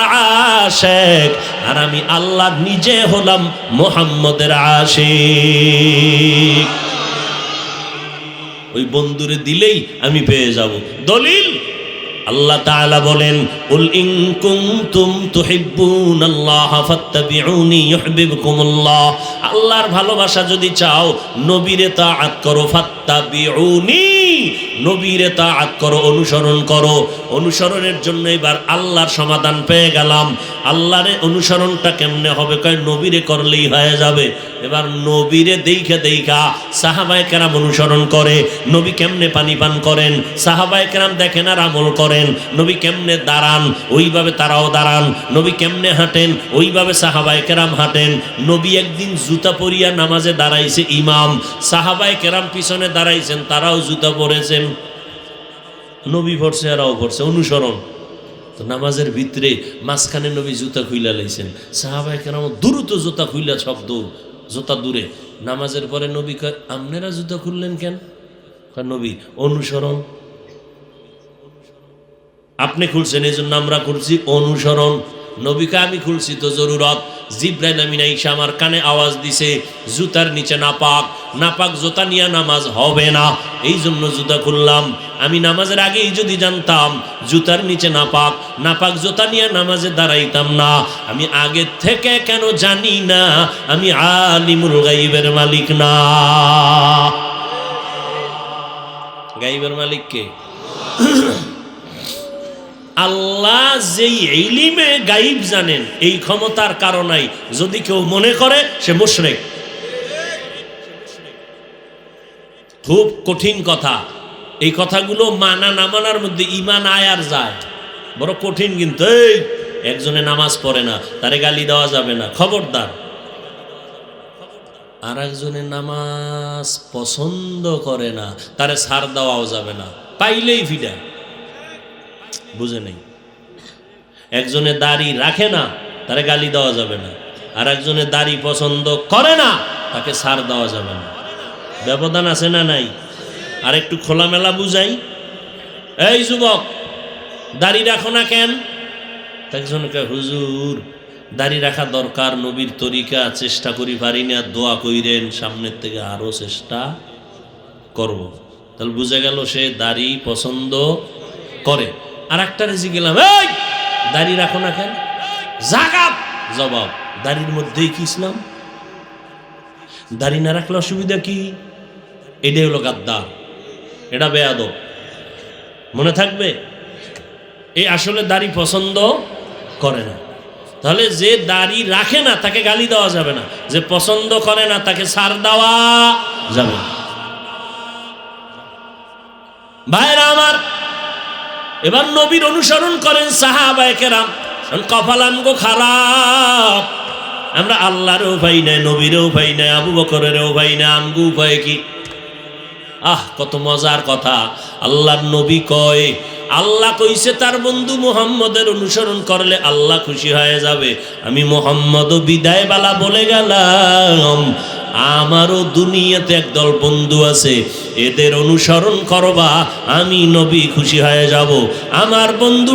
আশিক, আর আমি আল্লাহ নিজে হলাম মুহাম্মদের আশিক। ওই বন্ধুরে দিলেই আমি পেয়ে যাব। দলিল আল্লাহ তাআলা বলেন কুল ইন কুনতুম তুহিব্বুনাল্লাহ ফাত্তাবিউনি ইউহিব্বুকুমুল্লাহ। আল্লাহর ভালোবাসা যদি চাও নবীরে তাআত করো, ফাত্তাবিউনি, নবীরে তাআত করো, অনুসরণ করো। অনুসরণের জন্য এবার আল্লাহর সমাধান পেয়ে গেলাম। আল্লাহরে অনুসরণটা কেমনে হবে? কয় নবীরে করলেই হয়ে যাবে। এবার নবীরে দেখা দেখা সাহাবায়ে কেরাম অনুসরণ করে। নবী কেমনে পানি পান করেন সাহাবায়ে কেরাম দেখেন আর আমল করেন। নবী কেমনে দাঁড়ান ওইভাবে তারাও দাঁড়ান। নবী কেমনে হাঁটেন ওইভাবে সাহাবায়ে কেরাম হাঁটেন। নবী একদিন জুতা পরিয়া নামাজে দাঁড়াইছে ইমাম, সাহাবায়ে কেরাম পিছনে দাঁড়াইছেন, তারাও জুতা পরেছেন। নবী পড়ছে এরাও পড়ছে, অনুসরণ। তো নামাজের ভিতরে মাঝখানে নবী জুতা খুইলা লাইছেন, সাহাবায়ে কেরাম দ্রুত জুতা খুইলা সব দৌড়, জুতা দূরে। নামাজের পরে নবী কয় আপনারা জুতা খুললেন কেন? নবী অনুসরণ, আপনি খুলছেন এই জন্য আমরা খুলছি, অনুসরণ। নবীকে আমি খুলছি তো জরুরত। জিব্রাইল আমিন আইসা আমার কানে আওয়াজ দিছে জুতার নিচে নাপাক, নাপাক জুতা নিয়ে নামাজ হবে না, এই জন্য জুতা খুললাম। আমি নামাজের আগেই যদি জানতাম জুতার নিচে নাপাক, নাপাক জুতা নিয়ে নামাজে দাঁড়াইতাম না। আমি আগে থেকে কেন জানি না আমি আলিমুল গাইবের মালিক না? গাইবের মালিক কে? আল্লাহ যেই ইলমে গাইব জানেন এই ক্ষমতার কারণেই যদি কেউ মনে করে সে মুশরিক। খুব কঠিন কথা, এই কথাগুলো মানা না মানার মধ্যে ঈমান আয় আর যায়, বড় কঠিন। কিন্তু এই একজনে নামাজ পড়ে না তারে গালি দেওয়া যাবে না, খবরদার। আর একজনে নামাজ পছন্দ করে না তারে ছাড় দেওয়াও যাবে না, পাইলেই ফিডা। বুঝে নেই? একজনে দাড়ি রাখে না তারে গালি দেওয়া যাবে না, আর একজনে দাড়ি পছন্দ করে না তাকে ছাড় দেওয়া যাবে না। ব্যবধান আছে না নাই? আর একটু খোলামেলা বুঝাই। এই যুবক দাড়ি রাখো না কেন? একজনকে হুজুর দাড়ি রাখা দরকার, নবীর তরিকা, চেষ্টা করি পারি না, দোয়া কইরেন সামনের থেকে আরো চেষ্টা করব। তাহলে বুঝে গেল সে দাড়ি পছন্দ করে। আর একটা রেজি গেলাম, এই দাড়ি রাখো না কেন? জাগাত জবাব, দাড়ির মধ্যেই কি ইসলাম? দাড়ি না রাখলে অসুবিধা কি? এটাই হলো গাদ্দার, এটা বেয়াদব। মনে থাকবে, এই আসলে দাড়ি পছন্দ করে না। তাহলে যে দাড়ি রাখে না তাকে গালি দেওয়া যাবে না, যে পছন্দ করে না তাকে ছাড় দেওয়া যাবে না। ভাইরা আমার, এবার নবীর অনুসরণ করেন সাহাবায়ে কেরাম। কপালাঙ্গ খারাপ, আমরা আল্লাহরও ভাই নাই, নবীরও ভাই নাই, আবু বকরেরও ভাই নাই, আমগু উপায় কি? কত মজার কথা। আল্লাহর নবী কয়, আল্লাহ কইছে তার বন্ধু মুহাম্মদের অনুসরণ করলে আল্লাহ খুশি হয়ে যাবে। আমি মুহাম্মদও বিদায় বালা বলে গেলাম, আমারও দুনিয়াতে একদল বন্ধু আছে, এদের অনুসরণ করবা, আমি নবী খুশি হয়ে যাব। আমার বন্ধু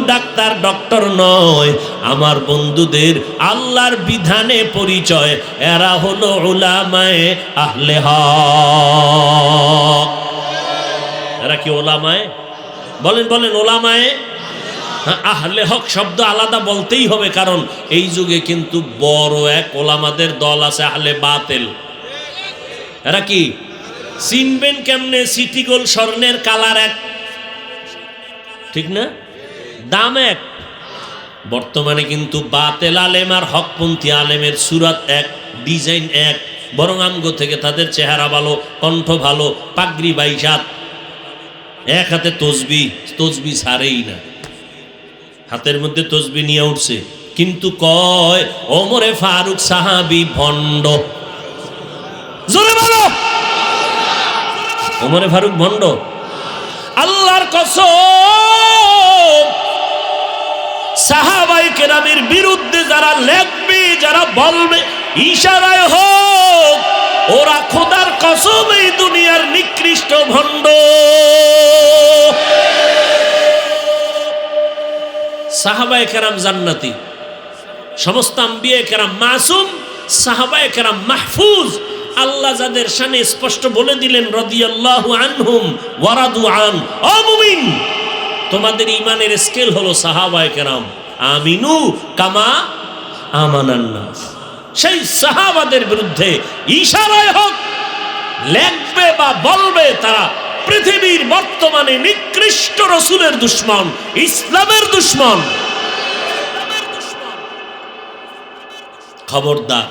ডক্টর নয়, আমার বন্ধুদের আল্লাহর বিধানে পরিচয়, এরা হলো উলামায়ে আহলে হক। এরা কি ওলামায়ে? বলেন বলেন, ওলামায়ে আহলে হক শব্দ আলাদা বলতেই হবে, কারণ এই যুগে কিন্তু বড় এক ওলামাদের দল আছে আহলে বাতিল। এরা কি চিনবেন কেমনে? সিটি গোল্ড স্বর্ণের কালার এক, ঠিক না? দাম এক। বর্তমানে কিন্তু বাতেল আলেম আর হকপন্থী আলেমের সুরাত এক, ডিজাইন এক, বরং আমগো থেকে তাদের চেহারা ভালো, কণ্ঠ ভালো, পাগড়ি বাইশাত, এক হাতে তসবি ছাড়েই না, হাতের মধ্যে তসবি নিয়ে উঠছে, কিন্তু কয় ওমরে ফারুক সাহাবী ভণ্ড। জোরে বলো, ওমরে ফারুক ভণ্ড। আল্লাহর কসম, সাহাবায়ে কেরামের বিরুদ্ধে যারা লেখবে, যারা বলবে, ইশারায় হোক, ওরা খোদার কসম এই দুনিয়ার নিকৃষ্ট ভণ্ড। সাহাবায়ে কেরাম জান্নাতি, সমস্ত আম্বিয়া কেরাম মাসুম, সাহাবায়ে কেরাম মাহফুজ। আল্লাহ যাদের শানে স্পষ্ট বলে দিলেন রাদিয়াল্লাহু আনহুম ওয়া রাদু আন। ও মুমিন, তোমাদের ঈমানের স্কেল হলো সাহাবায়ে কেরাম, আমিনু কামা আমানান নাস। সেই সাহাবাদের বিরুদ্ধে ইশারায় হোক লেখবে বা বলবে, তারা পৃথিবীর বর্তমানে নিকৃষ্ট রাসূলের দুশমন, ইসলামের দুশমন। খবরদার।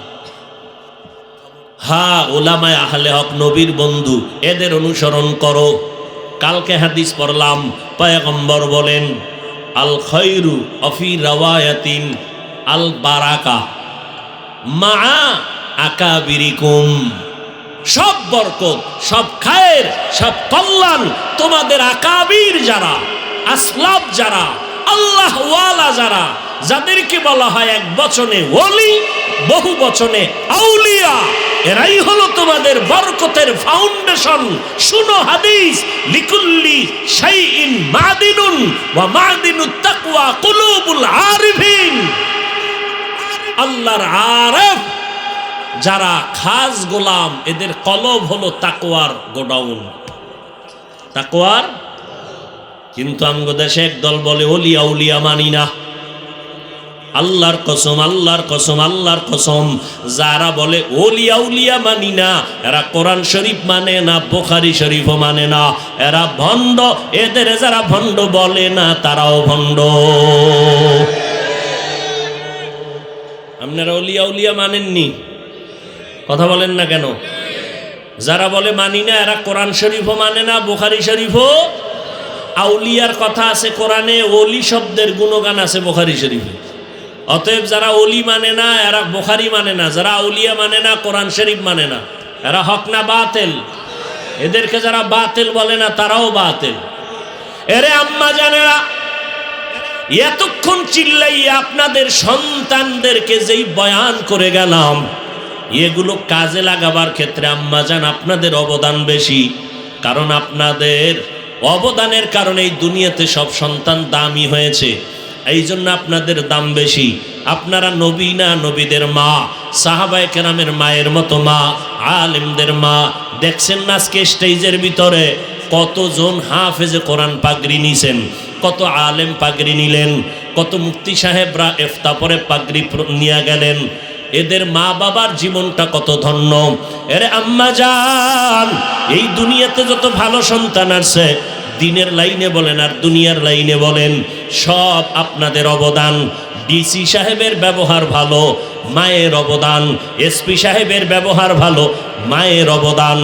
হ্যাঁ, উলামায়ে আহলে হক নবীর বন্ধু, এদের অনুসরণ করো। কালকে হাদিস পড়লাম, পয়গম্বর বলেন আল খায়রু অফি রাওয়ায়াতিন আল বারাকা মা আকাবিরিকুম। সব বরকত, সব খায়ের, সব কল্যাণ তোমাদের আকাবির যারা, আসলাফ যারা, আল্লাহ ওয়ালা যারা, যাদেরকে বলা হয় এক বচনে ওলি, বহু বচনে আউলিয়া, এরাই হলো তোমাদের বরকতের ফাউন্ডেশন। শুনো হাদিস, লিকুল্লি শাইইন মাদিনুন ওয়া মাদিনুত তাকওয়া কুলুবুল আরিফিন। আল্লাহর আরেফ যারা খাস গোলাম, এদের কলব হলো তাকওয়ার গোডাউন, তাকওয়ার। কিন্তু আমগো দেশে একদল বলে ওলিয়া উলিয়া মানি না। আল্লাহর কসম, আল্লাহর কসম, আল্লাহর কসম, যারা বলে ওলিয়া উলিয়া মানি না, এরা কোরআন শরীফ মানে না, বুখারী শরীফও মানে না, এরা ভণ্ড। এদের যারা ভণ্ড বলে না, তারাও ভণ্ড। আপনারা ওলিয়া উলিয়া মানেননি, কথা বলেন না কেন? যারা বলে মানি না, এরা কোরআন শরীফও মানে না, বুখারী শরীফও। আউলিয়ার কথা আছে কোরআনে, ওলি শব্দের গুণগান আছে বুখারী শরীফে। অতএব যারা ওলি মানে না, এরা বুখারী মানে না, যারা আউলিয়া মানে না, কোরআন শরীফ মানে না, এরা হক না বাতিল? এদেরকে যারা বাতিল বলে না, তারাও বাতিল। এরে আম্মা জানেরা, এতক্ষণ চিল্লাইয়া আপনাদের সন্তানদেরকে যেই বয়ান করে গেলাম, এগুলো কাজে লাগাবার ক্ষেত্রে আম্মাজান আপনাদের অবদান বেশি। কারণ আপনাদের অবদানের কারণে এই দুনিয়াতে সব সন্তান দামি হয়েছে, এই জন্য আপনাদের দাম বেশি। আপনারা নবী না, নবীদের মা, সাহাবায়ে কেরামের মায়ের মতো মা, আলেমদের মা। দেখছেন না আজকে স্টেজের ভিতরে কতজন হাফেজে কোরআন পাগড়ি নিছেন, কত আলেম পাগড়ি নিলেন, কত মুফতি সাহেবরা ইফতা পরে পাগড়ি নিয়ে গেলেন। এদের মা বাবার জীবনটা কত ধন্য। এরে আম্মা জান, এই দুনিয়াতে যত ভালো সন্তান আছে, দিনের লাইনে বলেন আর দুনিয়ার লাইনে বলেন, সব আপনাদের অবদান। ডিসি সাহেবের ব্যবহার ভালো, মায়ের অবদান। এসপি সাহেবের ব্যবহার ভালো, মায়ের অবদান।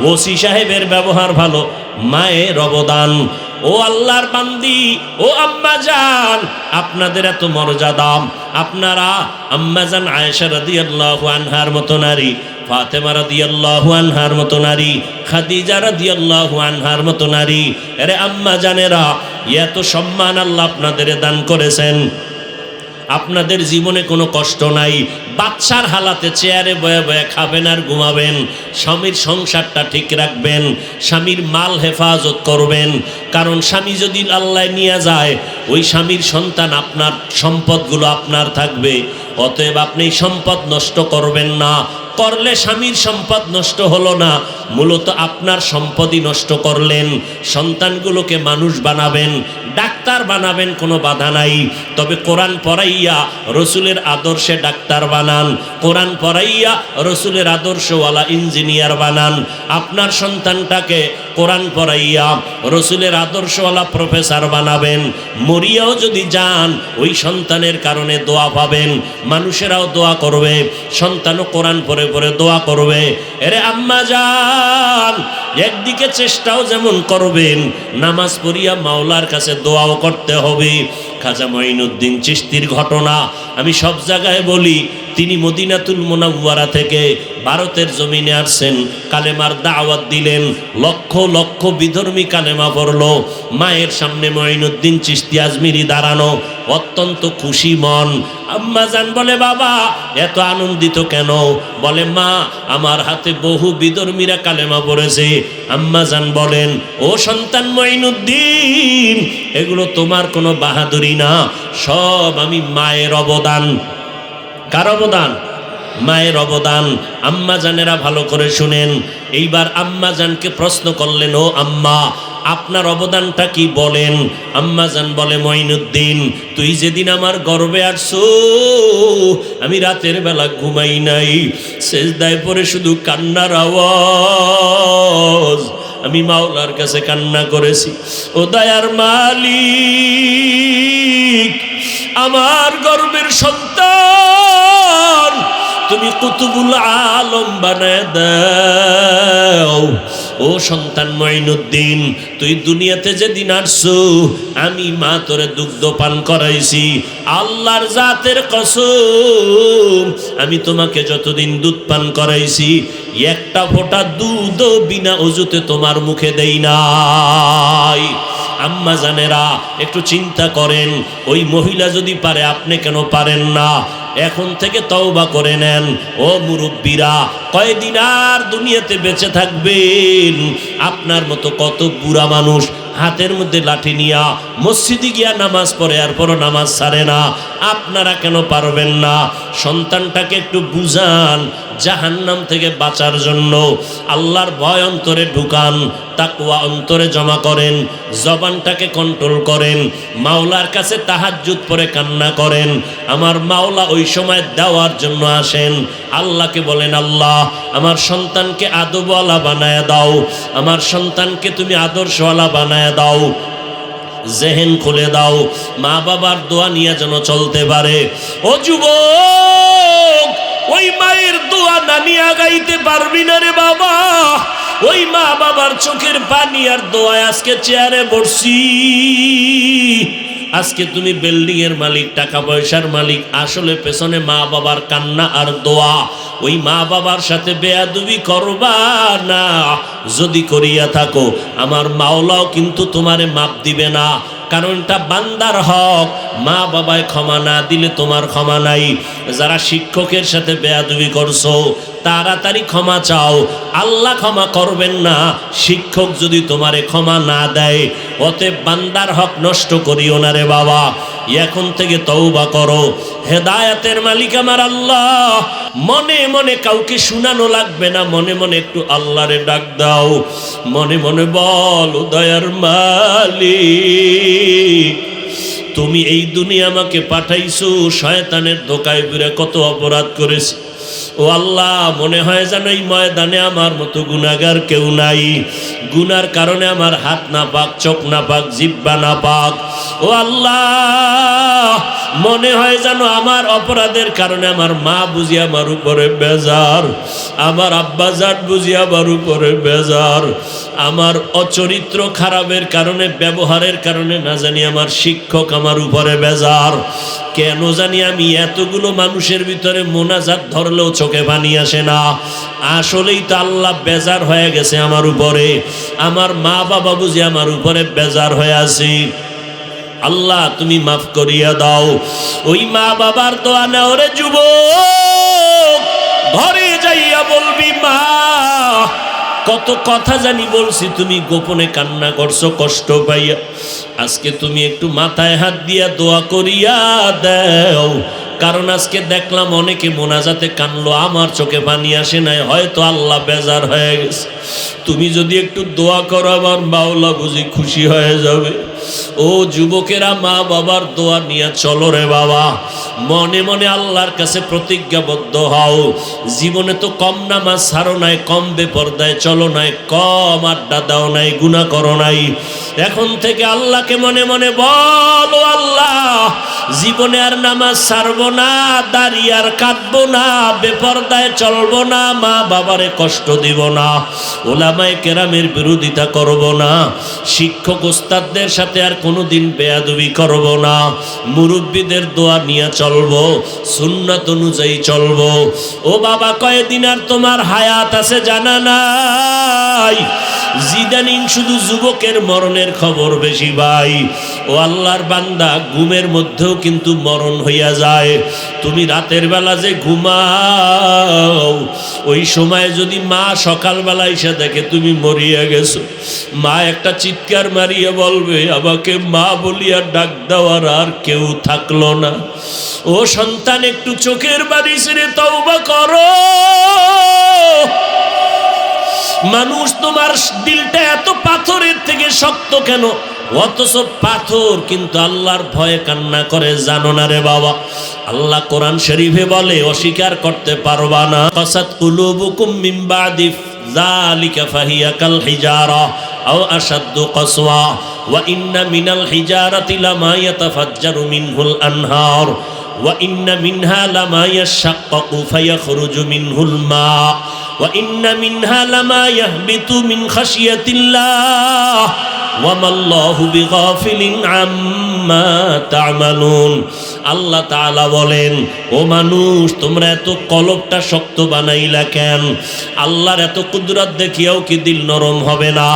ওসি সাহেবের ব্যবহার ভালো, মায়ের অবদান। ও আল্লাহর বান্দি, ও আম্মা জান, আপনাদের এত মর্যাদা। আপনারা আম্মাজান আয়েশা রাদিয়াল্লাহু আনহার মতো নারী, ফাতেমা রাদিয়াল্লাহু আনহার মতো নারী, খাদিজা রাদিয়াল্লাহু আনহার মতো নারী। আরে আম্মা জানেরা, এত সম্মান আল্লাহ আপনাদের দান করেছেন। আপনাদের জীবনে কোনো কষ্ট নাই। বাচ্চার হালাতে চেয়ারে বয়ে বয়ে খাবেন আর ঘুমাবেন, স্বামীর সংসারটা ঠিক রাখবেন, স্বামীর মাল হেফাজত করবেন। কারণ স্বামী যদি আল্লাহ নিয়ে যায়, ওই স্বামীর সন্তান আপনার, সম্পদগুলো আপনার থাকবে। অতএব আপনি সম্পদ নষ্ট করবেন না। করলে স্বামীর সম্পদ নষ্ট হলো না, মূলত আপনার সম্পদই নষ্ট করলেন। সন্তানগুলোকে মানুষ বানাবেন, ডাক্তার বানাবেন, কোনো বাধা নাই। তবে কোরআন পড়াইয়া রসুলের আদর্শে ডাক্তার বানান, কোরআন পড়াইয়া রসুলের আদর্শওয়ালা ইঞ্জিনিয়ার বানান। আপনার সন্তানটাকে কোরআন পড়াইয়া রসুলের আদর্শওয়ালা প্রফেসর বানাবেন। মরিয়াও যদি যান, ওই সন্তানের কারণে দোয়া পাবেন, মানুষেরাও দোয়া করবে, সন্তানও কোরআন পড়ে পড়ে দোয়া করবে। এরে আম্মা জান, একদিকে চেষ্টাও যেমন করবেন, নামাজ পড়িয়া মাওলার কাছে দোয়াও করতে হবে। খাজা মঈনুদ্দিন চিশতির ঘটনা আমি সব জায়গায় বলি। তিনি মদিনাতুল মুনাওয়ারা থেকে ভারতের জমিনে আসছেন, কালেমার দাওয়াত দিলেন, লক্ষ লক্ষ বিধর্মী কালেমা পড়ল। মায়ের সামনে মঈনুদ্দিন চিশতি আজমিরি দাঁড়ানো, অত্যন্ত খুশি মন। আম্মা জান বলে, বাবা এত আনন্দিত কেন? বলে, মা আমার হাতে বহু বিধর্মীরা কালেমা পড়েছে। আম্মা জান বলেন, ও সন্তান মঈনুদ্দিন, এগুলো তোমার কোনো বাহাদুরি না, সব আমি মায়ের অবদান। কার অবদান? মায়ের অবদান। আম্মা জানেরা ভালো করে শুনেন। এইবার আম্মা জানকে প্রশ্ন করলেন, ও আম্মা আপনার অবদানটা কি বলেন? আম্মা জান বলে, মঈনুদ্দিন তুই যেদিন আমার গর্ভে আসছো, আমি রাতের বেলা ঘুমাই নাই, সেজদায় পড়ে শুধু কান্নার আওয়াজ, আমি মাওলার কাছে কান্না করেছি। ও দয়ার মালিক, আমার গর্ভের সন্তান তুমি তুমি কুতুবুল আলম বানায় দাও। ও সন্তান মঈনুদ্দিন, তুই দুনিয়াতে যেদিন আসছো আমি মা তোরে দুগ্ধ পান করাইছি, আল্লাহর জাতের কসম আমি তোমাকে যতদিন দুধ পান করাইছি একটা ফোঁটা দুধও বিনা ওযুতে তোমার মুখে দেই নাই। আম্মা জানেরা একটু চিন্তা করেন, ওই মহিলা যদি পারে আপনি কেন পারেন না? এখন থেকে তওবা করে নেন। ও মুরব্বীরা, কয়দিন আর দুনিয়াতে বেঁচে থাকবেন? আপনার মতো কত বুড়া মানুষ হাতের মধ্যে লাঠি নিয়া মসজিদে গিয়া নামাজ পড়ে আর পরও নামাজ ছাড়ে না। আপনারা কেন পারবেন না? সন্তানটাকে একটু বুঝান, জাহান্নাম থেকে বাঁচার জন্য আল্লাহর ভয় অন্তরে ঢুকান, তাকওয়া অন্তরে জমা করেন, জবানটাকে কন্ট্রোল করেন, মাওলার কাছে তাহাজ্জুদ পড়ে কান্না করেন। আমার মাওলা ওই সময় দেওয়ার জন্য আসেন। আল্লাহকে বলেন, আল্লাহ আমার সন্তানকে আদবওয়ালা বানায় দাও, আমার সন্তানকে তুমি আদর্শওয়ালা বানায় দাও, জেহেন খুলে দাও, মা বাবার দোয়া নিয়ে যেন চলতে পারে। ও যুবক, ওই মায়ের দোয়া না নিয়ে আগাইতে পারবি না রে বাবা। ওই মা বাবার চোখের পানি আর দোয়ায় আজকে চেয়ারে বসছি। আজকে তুমি বিল্ডিং এর মালিক, টাকা পয়সার মালিক, আসলে পেছনে মা বাবার কান্না আর দোয়া। ওই মা বাবার সাথে বেয়াদবি করবা না। যদি করিয়া থাকো আমার মাওলাও কিন্তু তোমারে মাপ দিবে না, কারণ এটা বান্দার হক। মা বাবায় ক্ষমা না দিলে তোমার ক্ষমা নাই। যারা শিক্ষকের সাথে বেয়াদবি করছো তাড়াতাড়ি ক্ষমা চাও, আল্লাহ ক্ষমা করবেন না শিক্ষক যদি তোমারে ক্ষমা না দেয়। অতএব বান্দার হক নষ্ট করিও না রে বাবা। এখন থেকে তওবা করো। হেদায়েতের মালিক আমার আল্লাহ। মনে মনে কাউকে শুনানো লাগবে না, মনে মনে একটু আল্লাহরে ডাক দাও, মনে মনে বল, দয়ার মালিক তুমি এই দুনিয়া আমাকে পাঠাইছো, শয়তানের ধোকায় পড়ে কত অপরাধ করেছি। ও আল্লাহ, মনে হয় যেন এই ময়দানে আমার মতো গুনাহগার কেউ নাই। গুনার কারণে আমার হাত না পাক, চোখ না পাক, জিহ্বা না পাক। ও আল্লাহ, মনে হয় যেন আমার অপরাধের কারণে আমার মা বুঝি আমার উপরে বেজার, আমার আব্বাজান বুঝি আমার উপরে বেজার, আমার অচরিত্র খারাপের কারণে, ব্যবহারের কারণে না জানি আমার শিক্ষক আমার উপরে বেজার। কেন জানি আমি এতগুলো মানুষের ভিতরে মোনাজাত ধরলেও চোখে পানি আসে না। আসলেই তো আল্লাহ বেজার হয়ে গেছে আমার উপরে। আমার মা বাবা বুঝি আমার উপরে বেজার হয়ে আছে। আল্লাহ তুমি মাফ করিয়া দাও। ওই মা বাবার দোয়া নাও রে যুবক, ঘরে যাইয়া বলবি, মা কত কথা জানি বলছি, তুমি গোপনে কান্না করছো কষ্ট পাইয়া। আজকে তুমি একটু মাথায় হাত দিয়া দোয়া করিয়া দাও, কারণ আজকে দেখলাম অনেকে মোনাজাতে কানলো, আমার চোখে পানি আসে নাই, হয়তো আল্লাহ বেজার হয়ে গেছে। তুমি যদি একটু দোয়া করো আমার মাওলা বুঝি খুশি হয়ে যাবে। ও যুবকেরা, মা বাবার দোয়া নিয়ে চলো রে বাবা। মনে মনে আল্লাহর কাছে প্রতিজ্ঞাবদ্ধ হও, জীবনে তো কম নামাজ ছাড়ো নাই, কম বেপরদায় চলো নাই, কম আড্ডা দাও নাই, গুনাহ করো নাই। এখন থেকে আল্লাহকে মনে মনে বলো, আল্লাহ জীবনে আর নামাজ ছাড়বো না, দাড়ি আর কাটবো না, বেপরদায় চলবো না, মা বাবারে কষ্ট দিব না, ওলামায়ে কেরামের বিরোধিতা করব না, শিক্ষক ওস্তাদদের সাথে আর কোনোদিন বেয়াদবি করব না, মুরব্বীদের দোয়া নিয়ে চলবো, সুন্নাত অনুযায়ী চলবো। ও বাবা, কয়দিন আর তোমার হায়াত আছে জানা নাই। জিদানিং শুধু যুবকের মরণের খবর বেশি ভাই। ও আল্লাহর বান্দা, ঘুমের মধ্যেও কিন্তু মরণ হইয়া যায়। তুমি রাতের বেলা যে ঘুমাও, ওই সময় যদি মা সকালবেলা এসে দেখে তুমি মরিয়া গেছো, মা একটা চিৎকার মারিয়ে বলবে, আমাকে মা বলিয়া ডাক দেওয়ার আর কেউ থাকলো না। ও সন্তান, একটু চোখের বাড়ি ছেড়ে তওবা করো। মানুষ তোমার দিলটা এত পাথরের থেকে শক্ত কেন? অথচ পাথর কিন্তু আল্লাহর ভয়ে কান্না করে, জানো না রে বাবা? আল্লাহ কোরআন শরীফে বলে, অস্বীকার করতে পারবা না, কাসাত কুলুবুকুম মিন বাদি যালিকা ফাহিয়া কাল হিজারা আও আশাদ্দু কাসওয়া ওয়া ইন্না মিনাল হিজারাতি লামা ইয়াতাফাজ্জারু মিনহুল আনহার ওয়া ইন্না মিনহা লামা ইয়াশাক্কাকু ফায়াখরুজু মিনহুল মা ওয়া ইন্না মিনহা লামা ইয়াহবিতু মিন খাশিয়াতিল্লাহ ওয়া মাল্লাহু বিগাফিলিন আম্মা তা'মালুন। আল্লাহ তাআলা বলেন, ও মানুষ, তোমরা এত কলবটা শক্ত বানাইলা কেন? আল্লাহর এত কুদরত দেখিয়াও কি দিল নরম হবে না?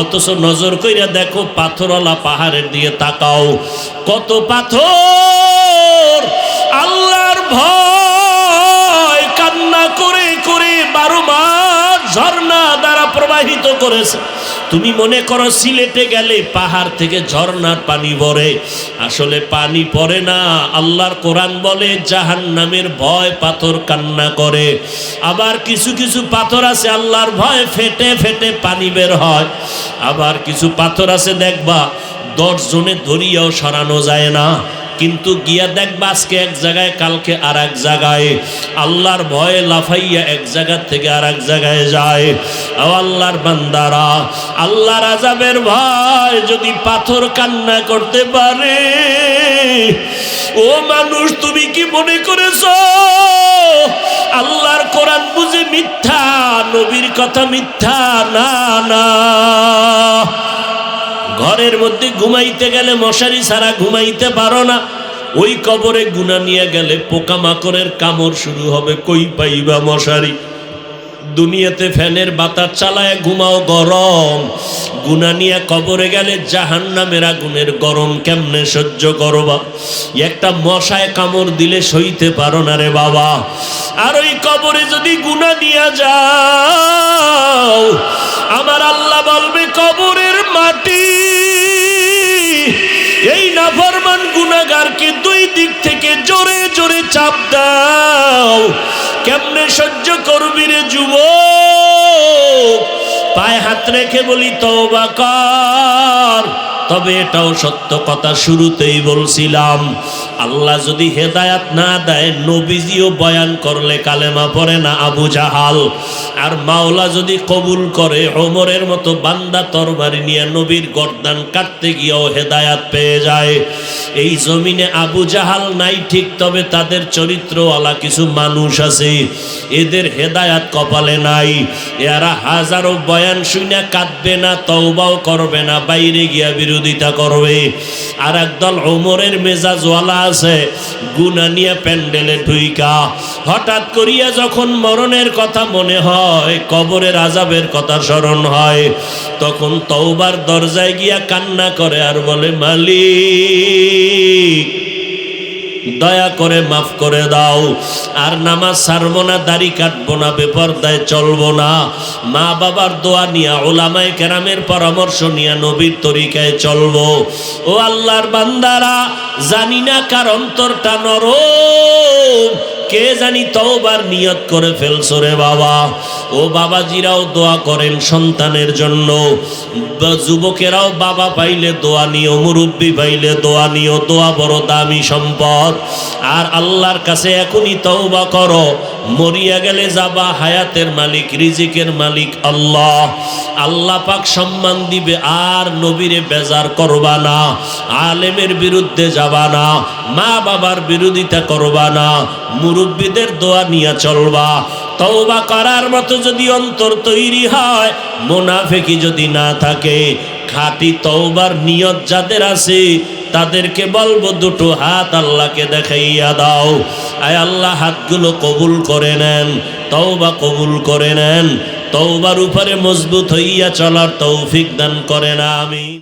অথচ নজর কইরা দেখো পাথরওয়ালা পাহাড়ের দিকে তাকাও, কত পাথর আল্লাহর ভয় কান্না করে করে 12 মাস ঝর্ণা দ্বারা প্রবাহিত করেছে। তুমি মনে করো সিলেটে গেলে পাহাড় থেকে ঝর্ণার পানি পড়ে, আসলে পানি পড়ে না। আল্লাহর কোরআন বলে জাহান্নামের ভয় পাথর কান্না করে। আবার কিছু কিছু পাথর আছে আল্লাহর ভয় ফেটে ফেটে পানি বের হয়। আবার কিছু পাথর আছে দেখবা 10 জনে ধরিয়াও সরানো যায় না, কিন্তু গিয়া দেখবা আজকে এক জায়গায় কালকে আর এক জায়গায়। আল্লাহর ভয়ে লাফাইয়া এক জায়গা থেকে আর এক জায়গায় যায়। ও আল্লাহর বান্দারা, আল্লাহর আযাবের ভয় যদি পাথর কান্না করতে পারে, ও মানুষ তুমি কি মনে করেছো আল্লাহর কোরআন বুঝি মিথ্যা, নবীর কথা মিথ্যা? না না। ঘরের মধ্যে ঘুমাইতে গেলে মশারি ছাড়া ঘুমাইতে পারো না, ওই কবরে গুনাহ নিয়ে গেলে পোকামাকড়ের কামড় শুরু হবে, কই পাইবা মশারি? দুনিয়াতে ফ্যানের বাতাস চালায় ঘুমাও গরম, গুনাহ নিয়ে কবরে গেলে জাহান্নামের আগুনের গরম কেমনে সহ্য করবা? একটা মশায় কামড় দিলে সইতে পারো না রে বাবা। আর ওই কবরে যদি গুনাহ নিয়ে যাও, আমার আল্লাহ বলবে কবরের মাটি এই নাফরমান গুনাহগারকে 2 দিক থেকে জোরে জোরে চাপ দাও। কেমনে সহ্য করবি রে যুবক? পায়ে হাত রেখে বলি তওবা কর। তবে এটাও সত্য কথা, শুরুতেই বলছিলাম, আল্লাহ যদি হেদায়াত না দেয়, নবীজিও বয়ান করলে কালেমা পড়ে না আবু জাহাল। আর মাওলা যদি কবুল করে, ওমরের মতো বান্দা তরবারি নিয়ে নবীর গর্দান কাটতে গিয়েও হেদায়াত পেয়ে যায়। এই জমিনে আবু জাহাল নাই ঠিক, তবে তাদের চরিত্রওয়ালা কিছু মানুষ আছে, এদের হেদায়াত কপালে নাই। এরা হাজারো বয়ান শুনে কাঁদবে না, তওবাও করবে না, বাইরে গিয়া বিরোধিতা করবে। আর একদল ওমরের মেজাজওয়ালা আছে, গুনাহ নিয়ে প্যান্ডেলে ঢুইকা হঠাৎ করিয়া যখন মরণের কথা মনে হয়, কবরের আযাবের কথা স্মরণ হয়, তখন তওবার দরজায় গিয়া কান্না করে আর বলে, মালিক দয়া করে মাফ করে দাও। আর নামাজ ছাড়বো না, দাড়ি কাটবো না, বেপরদায় চলবো না, মা বাবার দোয়া নিয়া, উলামায়ে কেরামের পরামর্শ নিয়া নবীর তরিকায় চলবো। ও আল্লাহর বান্দারা, জানি না কার অন্তরটা নরম, কে জানি তওবার নিয়ত করে ফেলছো রে বাবা। ও বাবাজিরাও দোয়া করেন সন্তানের জন্য, যুবকেরাও বাবা পাইলে দোয়া নিও, মুরব্বী পাইলে দোয়া নিও, দোয়া বড় দামি সম্পদ। আর আল্লাহর কাছে এখনই তওবা করো, মরিয়া গেলে যাবা হায়াতের মালিক, রিজিকের মালিক আল্লাহ। আল্লাহ পাক সম্মান দিবে, আর নবীরে বেজার করবা না, আলেমের বিরুদ্ধে যাবা না, মা বাবার বিরোধিতা করবা না, মুরব্বীদের দোয়া নিয়ে চলবা। তওবা করার মতো যদি অন্তর তৈরি হয়, মুনাফিকি যদি না থাকে, খাঁটি তওবার নিয়ত যাদের আছে, তাদেরকে বলবো দুটো হাত আল্লাহকে দেখাইয়া দাও। আয় আল্লাহ, হাতগুলো কবুল করে নেন, তওবা কবুল করে নেন, তওবার উপরে মজবুত হইয়া চলার তৌফিক দান করেন, আমিন।